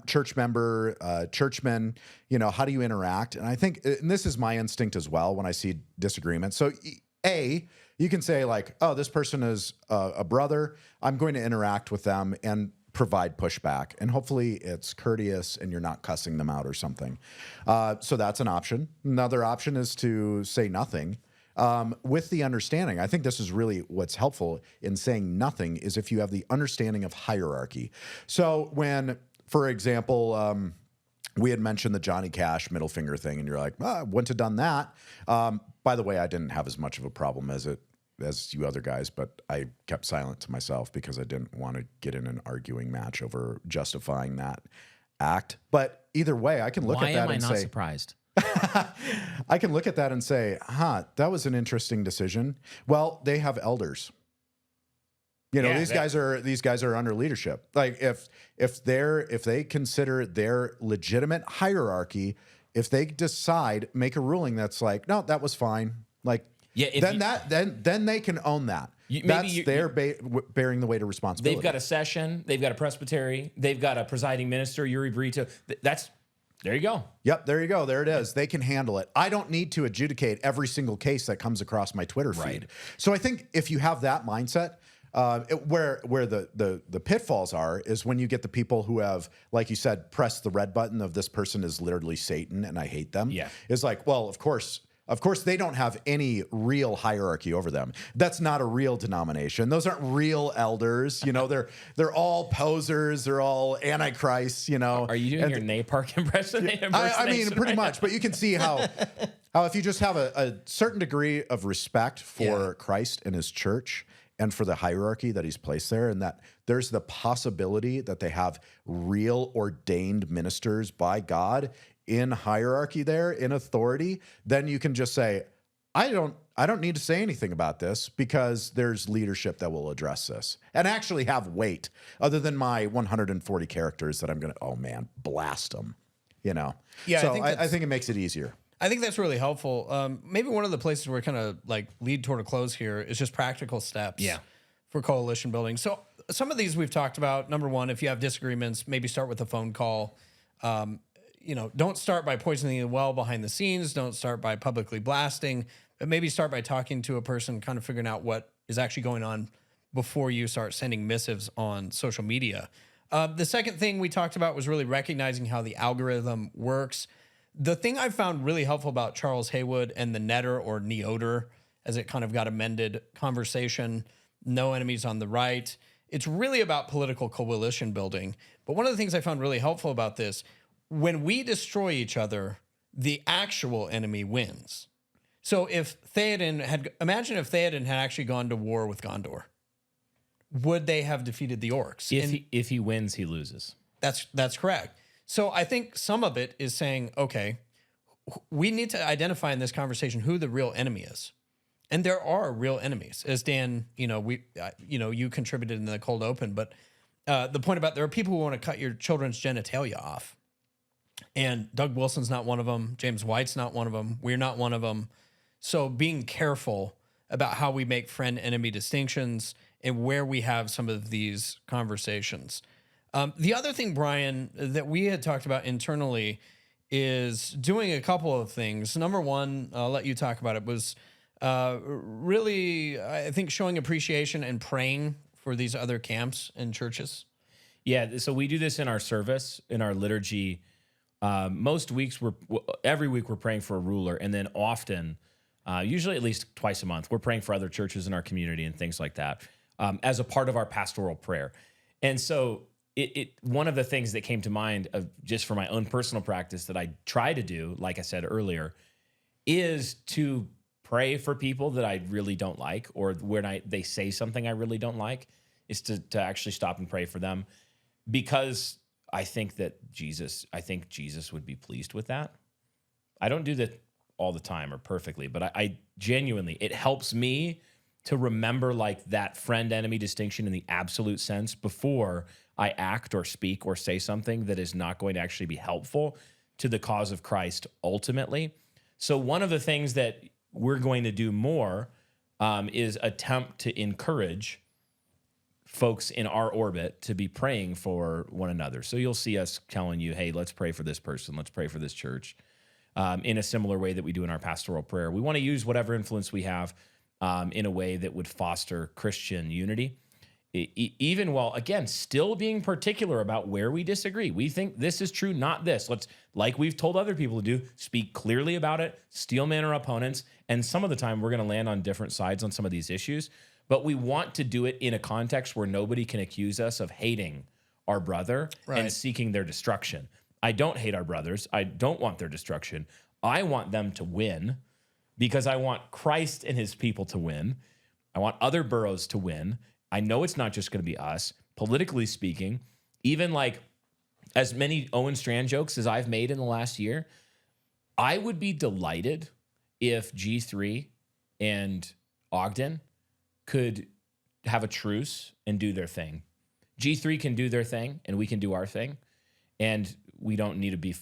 church member, churchmen, how do you interact? And I think, and this is my instinct as well when I see disagreement. So you can say like, oh, this person is a brother. I'm going to interact with them and provide pushback. And hopefully it's courteous and you're not cussing them out or something. So that's an option. Another option is to say nothing. With the understanding, I think this is really what's helpful in saying nothing is if you have the understanding of hierarchy. So when, for example, we had mentioned the Johnny Cash middle finger thing, and you're like, I wouldn't have done that. By the way, I didn't have as much of a problem as you other guys, but I kept silent to myself because I didn't want to get in an arguing match over justifying that act. But either way, I can look Why at that am I and not say, surprised? I can look at that and say, that was an interesting decision. Well, they have elders. These guys are under leadership. Like if they consider their legitimate hierarchy, if they decide, make a ruling that's like, no, that was fine. Like, then they can own that. They're bearing the weight of responsibility. They've got a session. They've got a presbytery. They've got a presiding minister, Yuri Brito. There you go. Yep, there you go. There it is. They can handle it. I don't need to adjudicate every single case that comes across my Twitter feed. Right. So I think if you have that mindset, where the pitfalls are is when you get the people who have, like you said, pressed the red button of this person is literally Satan and I hate them. Yeah. It's like, well, of course, they don't have any real hierarchy over them. That's not a real denomination. Those aren't real elders. They're all posers. They're all antichrists. Are you doing your Napark impression? I mean, pretty much. But you can see how if you just have a certain degree of respect for Christ and his church and for the hierarchy that he's placed there, and that there's the possibility that they have real ordained ministers by God in hierarchy there, in authority, then you can just say, I don't need to say anything about this because there's leadership that will address this and actually have weight other than my 140 characters that I'm going to, blast them, Yeah, so I think it makes it easier. I think that's really helpful. Maybe one of the places where kind of like lead toward a close here is just practical steps for coalition building. So some of these we've talked about. Number one, if you have disagreements, maybe start with a phone call. Don't start by poisoning the well behind the scenes. Don't start by publicly blasting, but maybe start by talking to a person, kind of figuring out what is actually going on before you start sending missives on social media. The second thing we talked about was really recognizing how the algorithm works. The thing I found really helpful about Charles Haywood and the Netter or Neoter, as it kind of got amended conversation, no enemies on the right. It's really about political coalition building. But one of the things I found really helpful about this, when we destroy each other, the actual enemy wins. So if imagine if Theoden had actually gone to war with Gondor, would they have defeated the orcs? If he wins, he loses. That's correct. So I think some of it is saying, okay, we need to identify in this conversation who the real enemy is. And there are real enemies, as Dan, you contributed in the cold open, but the point about there are people who want to cut your children's genitalia off. And Doug Wilson's not one of them. James White's not one of them. We're not one of them. So being careful about how we make friend-enemy distinctions and where we have some of these conversations. The other thing, Brian, that we had talked about internally is doing a couple of things. Number one, I'll let you talk about it, was really, I think, showing appreciation and praying for these other camps and churches. Yeah, so we do this in our service, in our liturgy. Most weeks, every week we're praying for a ruler, and then often, usually at least twice a month, we're praying for other churches in our community and things like that as a part of our pastoral prayer. And so one of the things that came to mind of just for my own personal practice that I try to do, like I said earlier, is to pray for people that I really don't like, or when they say something I really don't like, is to actually stop and pray for them, because I think Jesus would be pleased with that. I don't do that all the time or perfectly, but I genuinely, it helps me to remember like that friend-enemy distinction in the absolute sense before I act or speak or say something that is not going to actually be helpful to the cause of Christ ultimately. So one of the things that we're going to do more is attempt to encourage folks in our orbit to be praying for one another. So you'll see us telling you, hey, let's pray for this person. Let's pray for this church in a similar way that we do in our pastoral prayer. We want to use whatever influence we have in a way that would foster Christian unity, even while, again, still being particular about where we disagree. We think this is true, not this. Let's, like we've told other people to do, speak clearly about it, steelman our opponents, and some of the time we're going to land on different sides on some of these issues, but we want to do it in a context where nobody can accuse us of hating our brother and seeking their destruction. I don't hate our brothers. I don't want their destruction. I want them to win because I want Christ and his people to win. I want other boroughs to win. I know it's not just going to be us. Politically speaking, even like as many Owen Strand jokes as I've made in the last year, I would be delighted if G3 and Ogden could have a truce and do their thing. G3 can do their thing and we can do our thing. And we don't need to be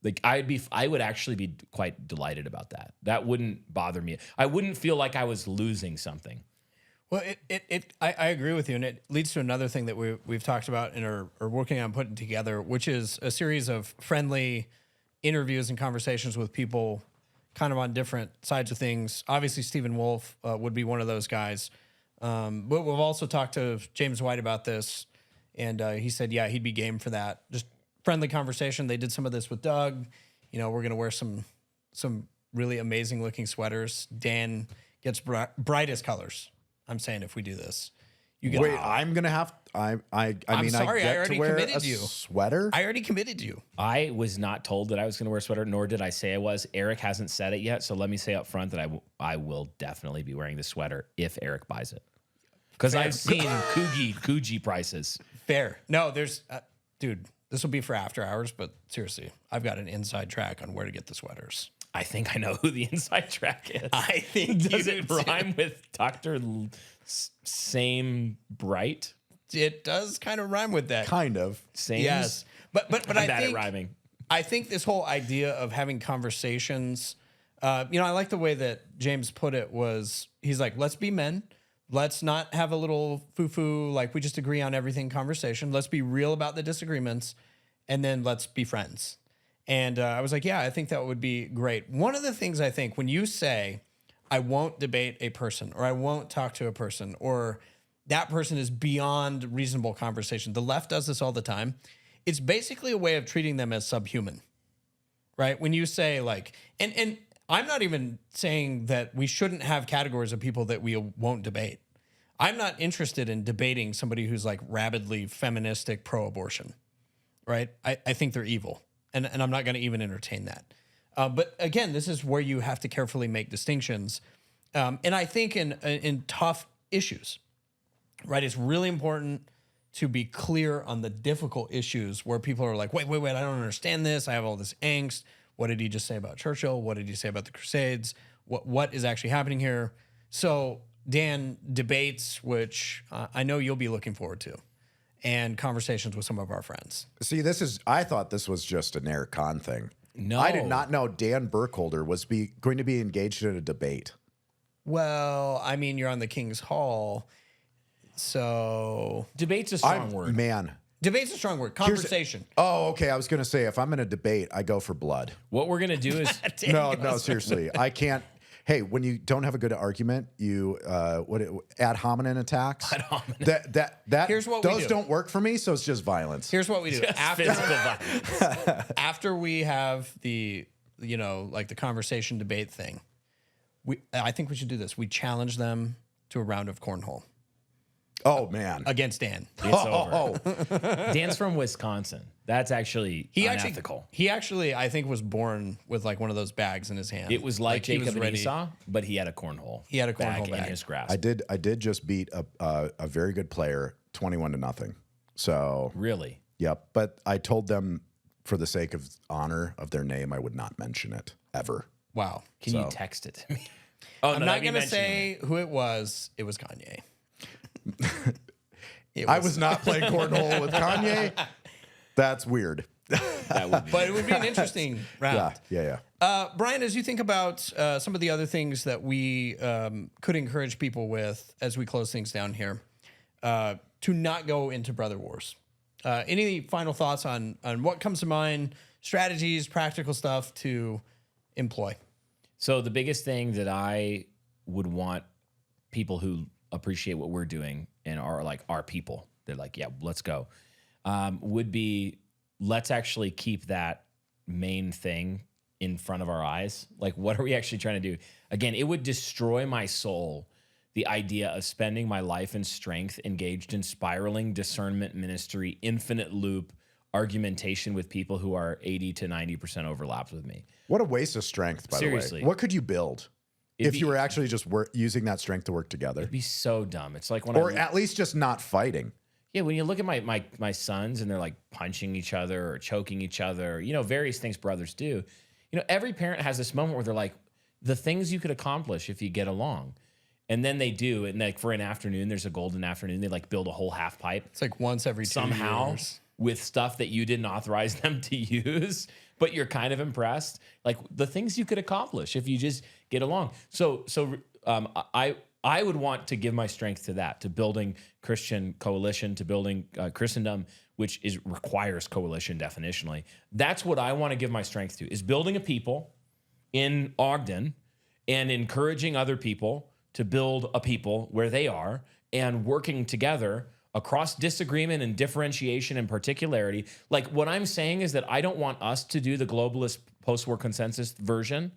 like, I would actually be quite delighted about that. That wouldn't bother me. I wouldn't feel like I was losing something. Well, I agree with you, and it leads to another thing that we've talked about and are working on putting together, which is a series of friendly interviews and conversations with people kind of on different sides of things. Obviously, Stephen Wolf would be one of those guys. But we've also talked to James White about this, and he said, yeah, he'd be game for that. Just friendly conversation. They did some of this with Doug. You know, we're going to wear some really amazing looking sweaters. Dan gets brightest colors. I'm saying if we do this, you get. Wait, I'm gonna have. I'm sorry, I already to wear committed a you. Sweater. I already committed you. I was not told that I was going to wear a sweater, nor did I say I was. Eric hasn't said it yet, so let me say up front that I will definitely be wearing the sweater if Eric buys it, because I've seen Coogee prices. Fair. No, there's, dude. This will be for after hours, but seriously, I've got an inside track on where to get the sweaters. I think I know who the inside track is. I think does it rhyme with Dr. Same Bright? It does kind of rhyme with that. Kind of. Same. Yes. But I'm I bad think at rhyming. I think this whole idea of having conversations, I like the way that James put it was, he's like, let's be men. Let's not have a little foo-foo, like we just agree on everything conversation. Let's be real about the disagreements, and then let's be friends. And I was like, yeah, I think that would be great. One of the things I think when you say, I won't debate a person, or I won't talk to a person, or that person is beyond reasonable conversation. The left does this all the time. It's basically a way of treating them as subhuman, right? When you say like, and I'm not even saying that we shouldn't have categories of people that we won't debate. I'm not interested in debating somebody who's like rabidly feministic pro-abortion, right? I think they're evil. And I'm not going to even entertain that. But again, this is where you have to carefully make distinctions. And I think in tough issues, right, it's really important to be clear on the difficult issues where people are like, wait, I don't understand this. I have all this angst. What did he just say about Churchill? What did he say about the Crusades? What is actually happening here? So, Dan, debates, which I know you'll be looking forward to, and conversations with some of our friends. See, I thought this was just an Eric Kahn thing. No. I did not know Dan Burkholder was going to be engaged in a debate. Well, I mean, you're on the King's Hall, so Debate's a strong word. Man. debate's a strong word. Conversation. Oh, okay. I was going to say, if I'm in a debate, I go for blood. What we're gonna do is No, seriously. I can't. Hey, when you don't have a good argument, you ad hominem attacks. Ad hominem. That Here's what we those do. don't work for me, so it's just violence. Here's what we do. physical violence. After we have the, like the conversation debate thing, I think we should do this. We challenge them to a round of cornhole Oh man. against Dan. It's over. Dan's from Wisconsin. That's actually unethical. He actually, I think, was born with like one of those bags in his hand. It was like he was Jacob and ready. Esau, but he had a cornhole. He had a cornhole in bag. his grasp. I did just beat a very good player 21-0. So Really? yep. But I told them, for the sake of honor of their name, I would not mention it ever. Wow. Can you text it to me? Oh, I'm not going to say who it was. It was Kanye. I was not playing cornhole with Kanye. That's weird. that would be. But it would be an interesting round. Yeah. Brian, as you think about some of the other things that we could encourage people with as we close things down here, to not go into brother wars. Any final thoughts on what comes to mind, strategies, practical stuff to employ? So the biggest thing that I would want people who appreciate what we're doing and are like our people, they're like, yeah, let's go, would be, let's actually keep that main thing in front of our eyes. Like, what are we actually trying to do? Again, it would destroy my soul, the idea of spending my life and strength engaged in spiraling discernment ministry, infinite loop argumentation with people who are 80 to 90% overlapped with me. What a waste of strength, by Seriously. the way. What could you build if you were actually just using that strength to work together? It'd be so dumb. It's like when Or at least just not fighting. Yeah, when you look at my sons and they're like punching each other or choking each other, various things brothers do. Every parent has this moment where they're like, the things you could accomplish if you get along. And then they do, and like for an afternoon, there's a golden afternoon. They like build a whole half pipe. It's like once every 2 somehow years. With stuff that you didn't authorize them to use, but you're kind of impressed. Like the things you could accomplish if you just get along. So I would want to give my strength to that, to building Christian coalition, to building Christendom, which requires coalition definitionally. That's what I want to give my strength to, is building a people in Ogden and encouraging other people to build a people where they are and working together across disagreement and differentiation and particularity. Like what I'm saying is that I don't want us to do the globalist post-war consensus version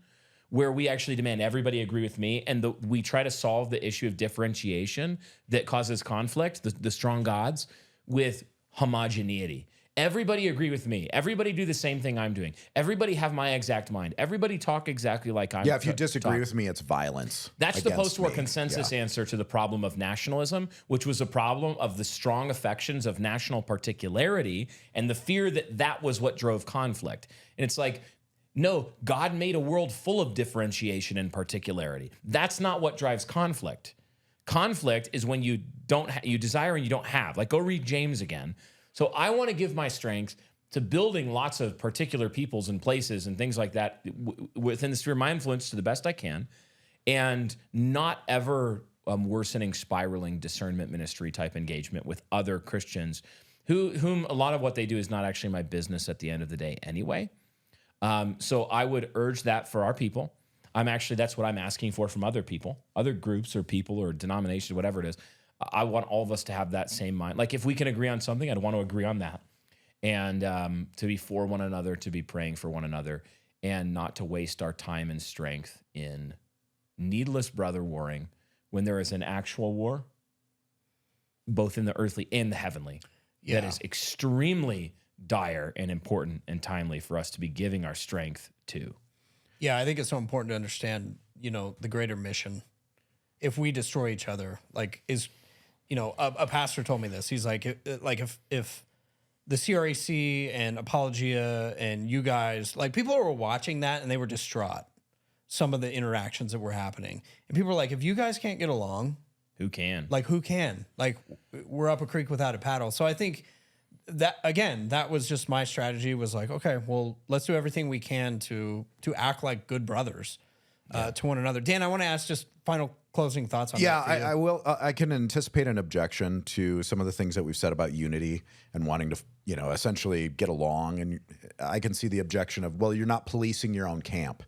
where we actually demand everybody agree with me and we try to solve the issue of differentiation that causes conflict, the strong gods, with homogeneity. Everybody agree with me. Everybody do the same thing I'm doing. Everybody have my exact mind. Everybody talk exactly like I'm. Yeah, if you disagree with me, it's violence. That's the against post-war me. consensus Yeah. answer to the problem of nationalism, which was a problem of the strong affections of national particularity and the fear that was what drove conflict. And it's like, no, God made a world full of differentiation and particularity. That's not what drives conflict. Conflict is when you you desire and you don't have. Like, go read James again. So I want to give my strength to building lots of particular peoples and places and things like that within the sphere of my influence to the best I can, and not ever worsening, spiraling discernment ministry type engagement with other Christians whom a lot of what they do is not actually my business at the end of the day anyway. So I would urge that for our people. That's what I'm asking for from other people, other groups or people or denominations, whatever it is. I want all of us to have that same mind. Like if we can agree on something, I'd want to agree on that. And to be for one another, to be praying for one another, and not to waste our time and strength in needless brother warring when there is an actual war, both in the earthly and the heavenly, that is extremely dire and important and timely for us to be giving our strength to. Yeah, I think it's so important to understand, the greater mission. If we destroy each other, like a pastor told me this. He's like if the CRAC and Apologia and you guys, like, people were watching that and they were distraught. Some of the interactions that were happening, and people were like, if you guys can't get along, Who can? like, who can? Like, we're up a creek without a paddle. So I think that, again, that was just my strategy, was like, okay, well, let's do everything we can to act like good brothers to one another. Dan, I want to ask just final closing thoughts on Yeah, that. I will. I can anticipate an objection to some of the things that we've said about unity and wanting to, essentially get along. And I can see the objection of, well, you're not policing your own camp.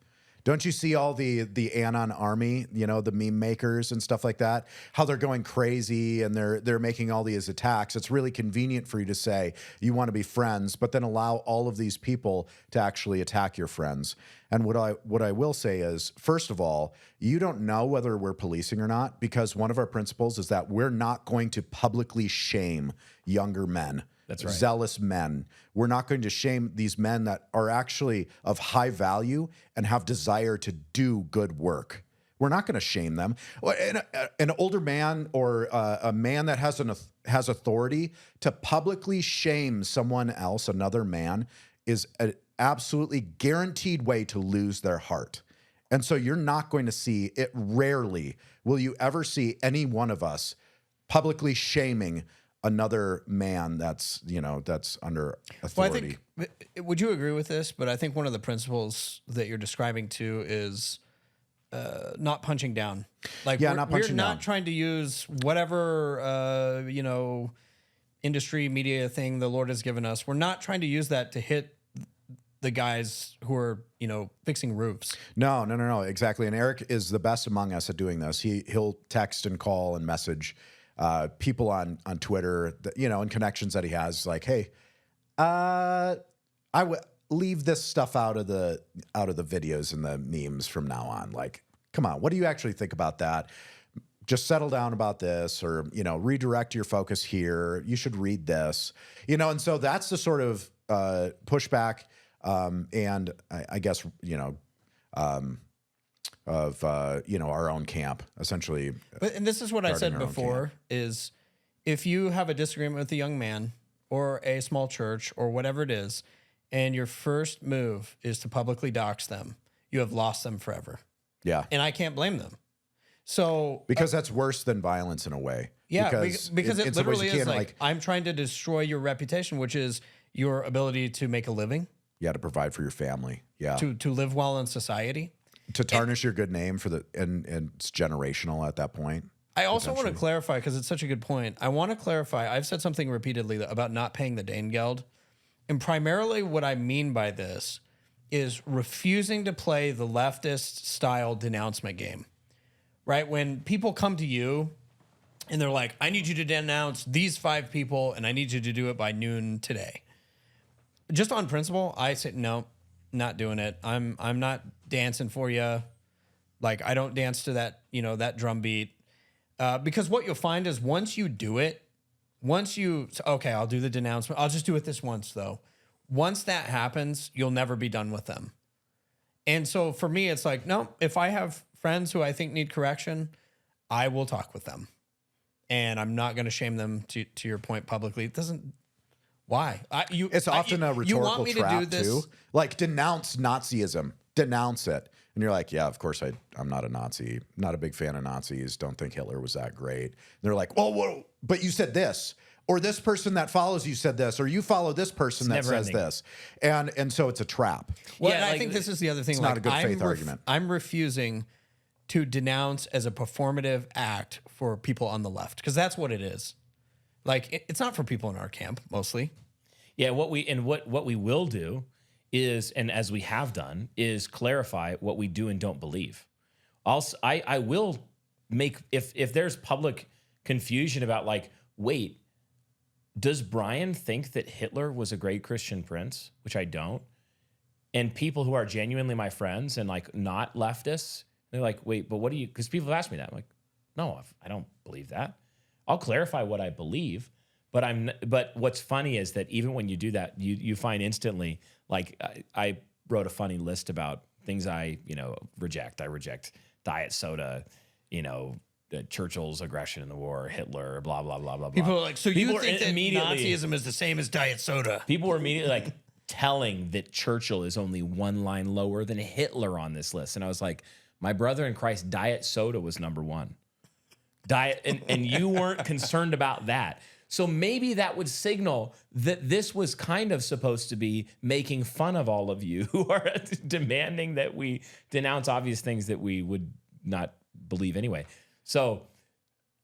Don't you see all the Anon army, the meme makers and stuff like that, how they're going crazy and they're making all these attacks? It's really convenient for you to say you want to be friends, but then allow all of these people to actually attack your friends. And what I will say is, first of all, you don't know whether we're policing or not, because one of our principles is that we're not going to publicly shame younger men. That's right. Zealous men. We're not going to shame these men that are actually of high value and have desire to do good work. We're not going to shame them. An older man or a man that has authority to publicly shame someone else, another man, is an absolutely guaranteed way to lose their heart. And so you're not going to see it. Rarely will you ever see any one of us publicly shaming another man that's under authority. Well, I think, would you agree with this? But I think one of the principles that you're describing too is not punching down. Like, Yeah, we're not punching not down. trying to use whatever industry media thing the Lord has given us. We're not trying to use that to hit the guys who are fixing roofs. No, exactly. And Eric is the best among us at doing this. He'll text and call and message people on Twitter, and connections that he has, like, hey, I would leave this stuff out of the videos and the memes from now on. Like, come on, what do you actually think about that? Just settle down about this, or redirect your focus here. You should read this, and so that's the sort of pushback, and I guess of our own camp, essentially. And this is what I said Guarding our own before, is if you have a disagreement with a young man or a small church or whatever it is, and your first move is to publicly dox them, you have lost them forever. Yeah, And I can't blame them. So because that's worse than violence in a way. yeah, because it in some ways literally you is can't, like, I'm trying to destroy your reputation, which is your ability to make a living, to provide for your family. Yeah, to live well in society. to tarnish your good name and it's generational at that point. I also want to clarify, because it's such a good point. I want to clarify, I've said something repeatedly about not paying the Danegeld. And primarily what I mean by this is refusing to play the leftist style denouncement game, right? When people come to you and they're like, I need you to denounce these 5 people and I need you to do it by noon today. Just on principle, I say, no, not doing it. I'm not dancing for you. Like, I don't dance to that, that drum beat. Because what you'll find is once you do it, okay, I'll do the denouncement. I'll just do it this once, though. Once that happens, you'll never be done with them. And so for me, it's like, no, if I have friends who I think need correction, I will talk with them. And I'm not going to shame them, to your point, publicly. It doesn't... Why? It's often a you want rhetorical me trap, to do this? too. Like, denounce Nazism. Denounce it. And you're like, yeah, of course I'm not a Nazi. Not a big fan of Nazis. Don't think Hitler was that great. And they're like, well, whoa, but you said this. Or this person that follows you said this. Or you follow this person that says ending. this. And so it's a trap. Well, Yeah, and I like, think this is the other thing. it's not a good faith argument. I'm refusing to denounce as a performative act for people on the left, because that's what it is. Like, it's not for people in our camp, mostly. Yeah, what we will do is, and as we have done, is clarify what we do and don't believe. Also, I will make, if there's public confusion about, like, wait, does Brian think that Hitler was a great Christian prince? Which I don't. And people who are genuinely my friends and, like, not leftists, they're like, wait, but what do you, because people have asked me that. I'm like, no, I don't believe that. I'll clarify what I believe. But what's funny is that even when you do that, you find instantly, like, I wrote a funny list about things I reject. I reject diet soda, Churchill's aggression in the war, Hitler, blah blah blah blah blah. People are like, so People you are think that immediately- Nazism is the same as diet soda? People were immediately like telling that Churchill is only one line lower than Hitler on this list, and I was like, my brother in Christ, diet soda was number one. Diet, and you weren't concerned about that. So maybe that would signal that this was kind of supposed to be making fun of all of you who are demanding that we denounce obvious things that we would not believe anyway. So,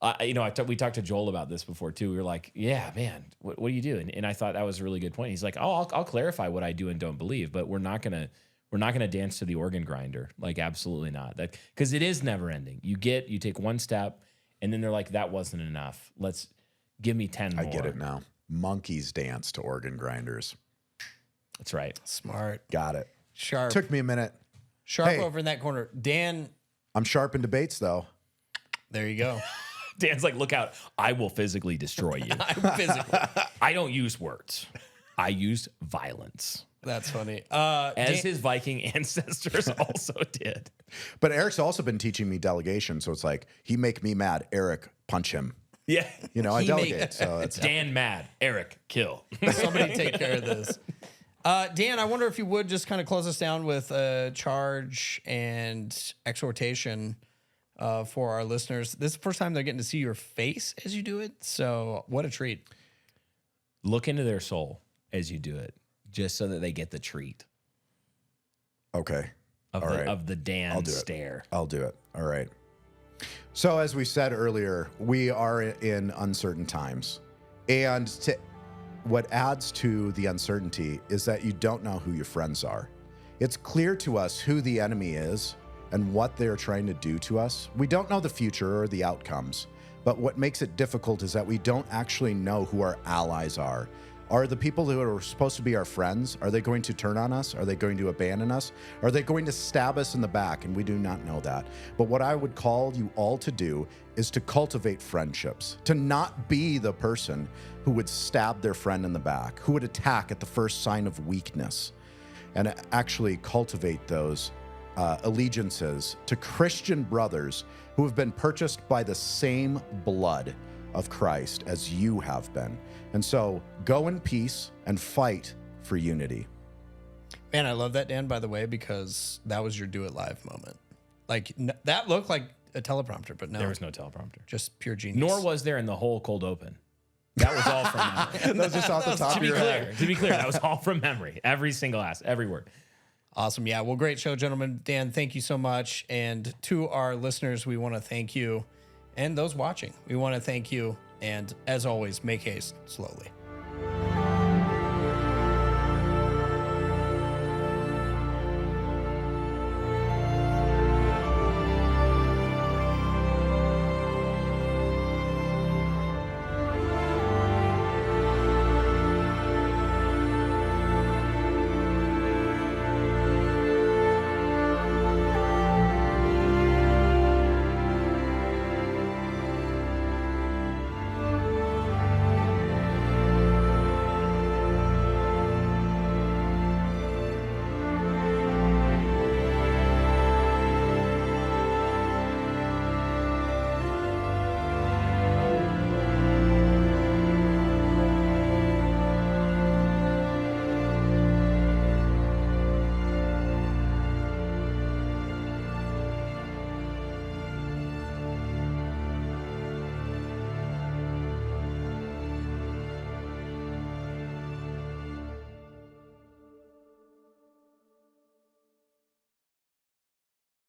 we talked to Joel about this before too. We were like, yeah, man, what do you do? And I thought that was a really good point. He's like, oh, I'll clarify what I do and don't believe, but we're not gonna dance to the organ grinder. Like, absolutely not. That, because it is never ending. You take one step, and then they're like, that wasn't enough. Let's give me 10 more. I get it now. Monkeys dance to organ grinders. That's right. Smart. Got it. Sharp. Took me a minute. Sharp Hey. over in that corner. Dan, I'm sharp in debates, though. there you go. Dan's like, look out, I will physically destroy you. Physically. I don't use words. I use violence. That's funny. As his Viking ancestors also did. But Eric's also been teaching me delegation, so it's like, he make me mad. Eric, punch him. Yeah. You know, I He delegate. make- So it's Dan mad. Eric, kill. Somebody take care of this. Dan, I wonder if you would just kind of close us down with a charge and exhortation for our listeners. This is the first time they're getting to see your face as you do it. So what a treat. Look into their soul as you do it, just so that they get the treat okay. of the Dan I'll do it. stare. I'll do it. All right. So, as we said earlier, we are in uncertain times. And what adds to the uncertainty is that you don't know who your friends are. It's clear to us who the enemy is and what they're trying to do to us. We don't know the future or the outcomes. But what makes it difficult is that we don't actually know who our allies are. Are the people who are supposed to be our friends, are they going to turn on us? Are they going to abandon us? Are they going to stab us in the back? And we do not know that. But what I would call you all to do is to cultivate friendships, to not be the person who would stab their friend in the back, who would attack at the first sign of weakness, and actually cultivate those allegiances to Christian brothers who have been purchased by the same blood of Christ as you have been. And so go in peace and fight for unity. Man, I love that, Dan, by the way, because that was your Do It Live moment. Like, that looked like a teleprompter, but no. There was no teleprompter. Just pure genius. Nor was there in the whole cold open. That was all from memory. That's just off the top To of be your head. clear, that was all from memory. Every single every word. Awesome. Yeah. Well, great show, gentlemen. Dan, thank you so much. And to our listeners, we want to thank you. And those watching, we want to thank you. And as always, make haste slowly.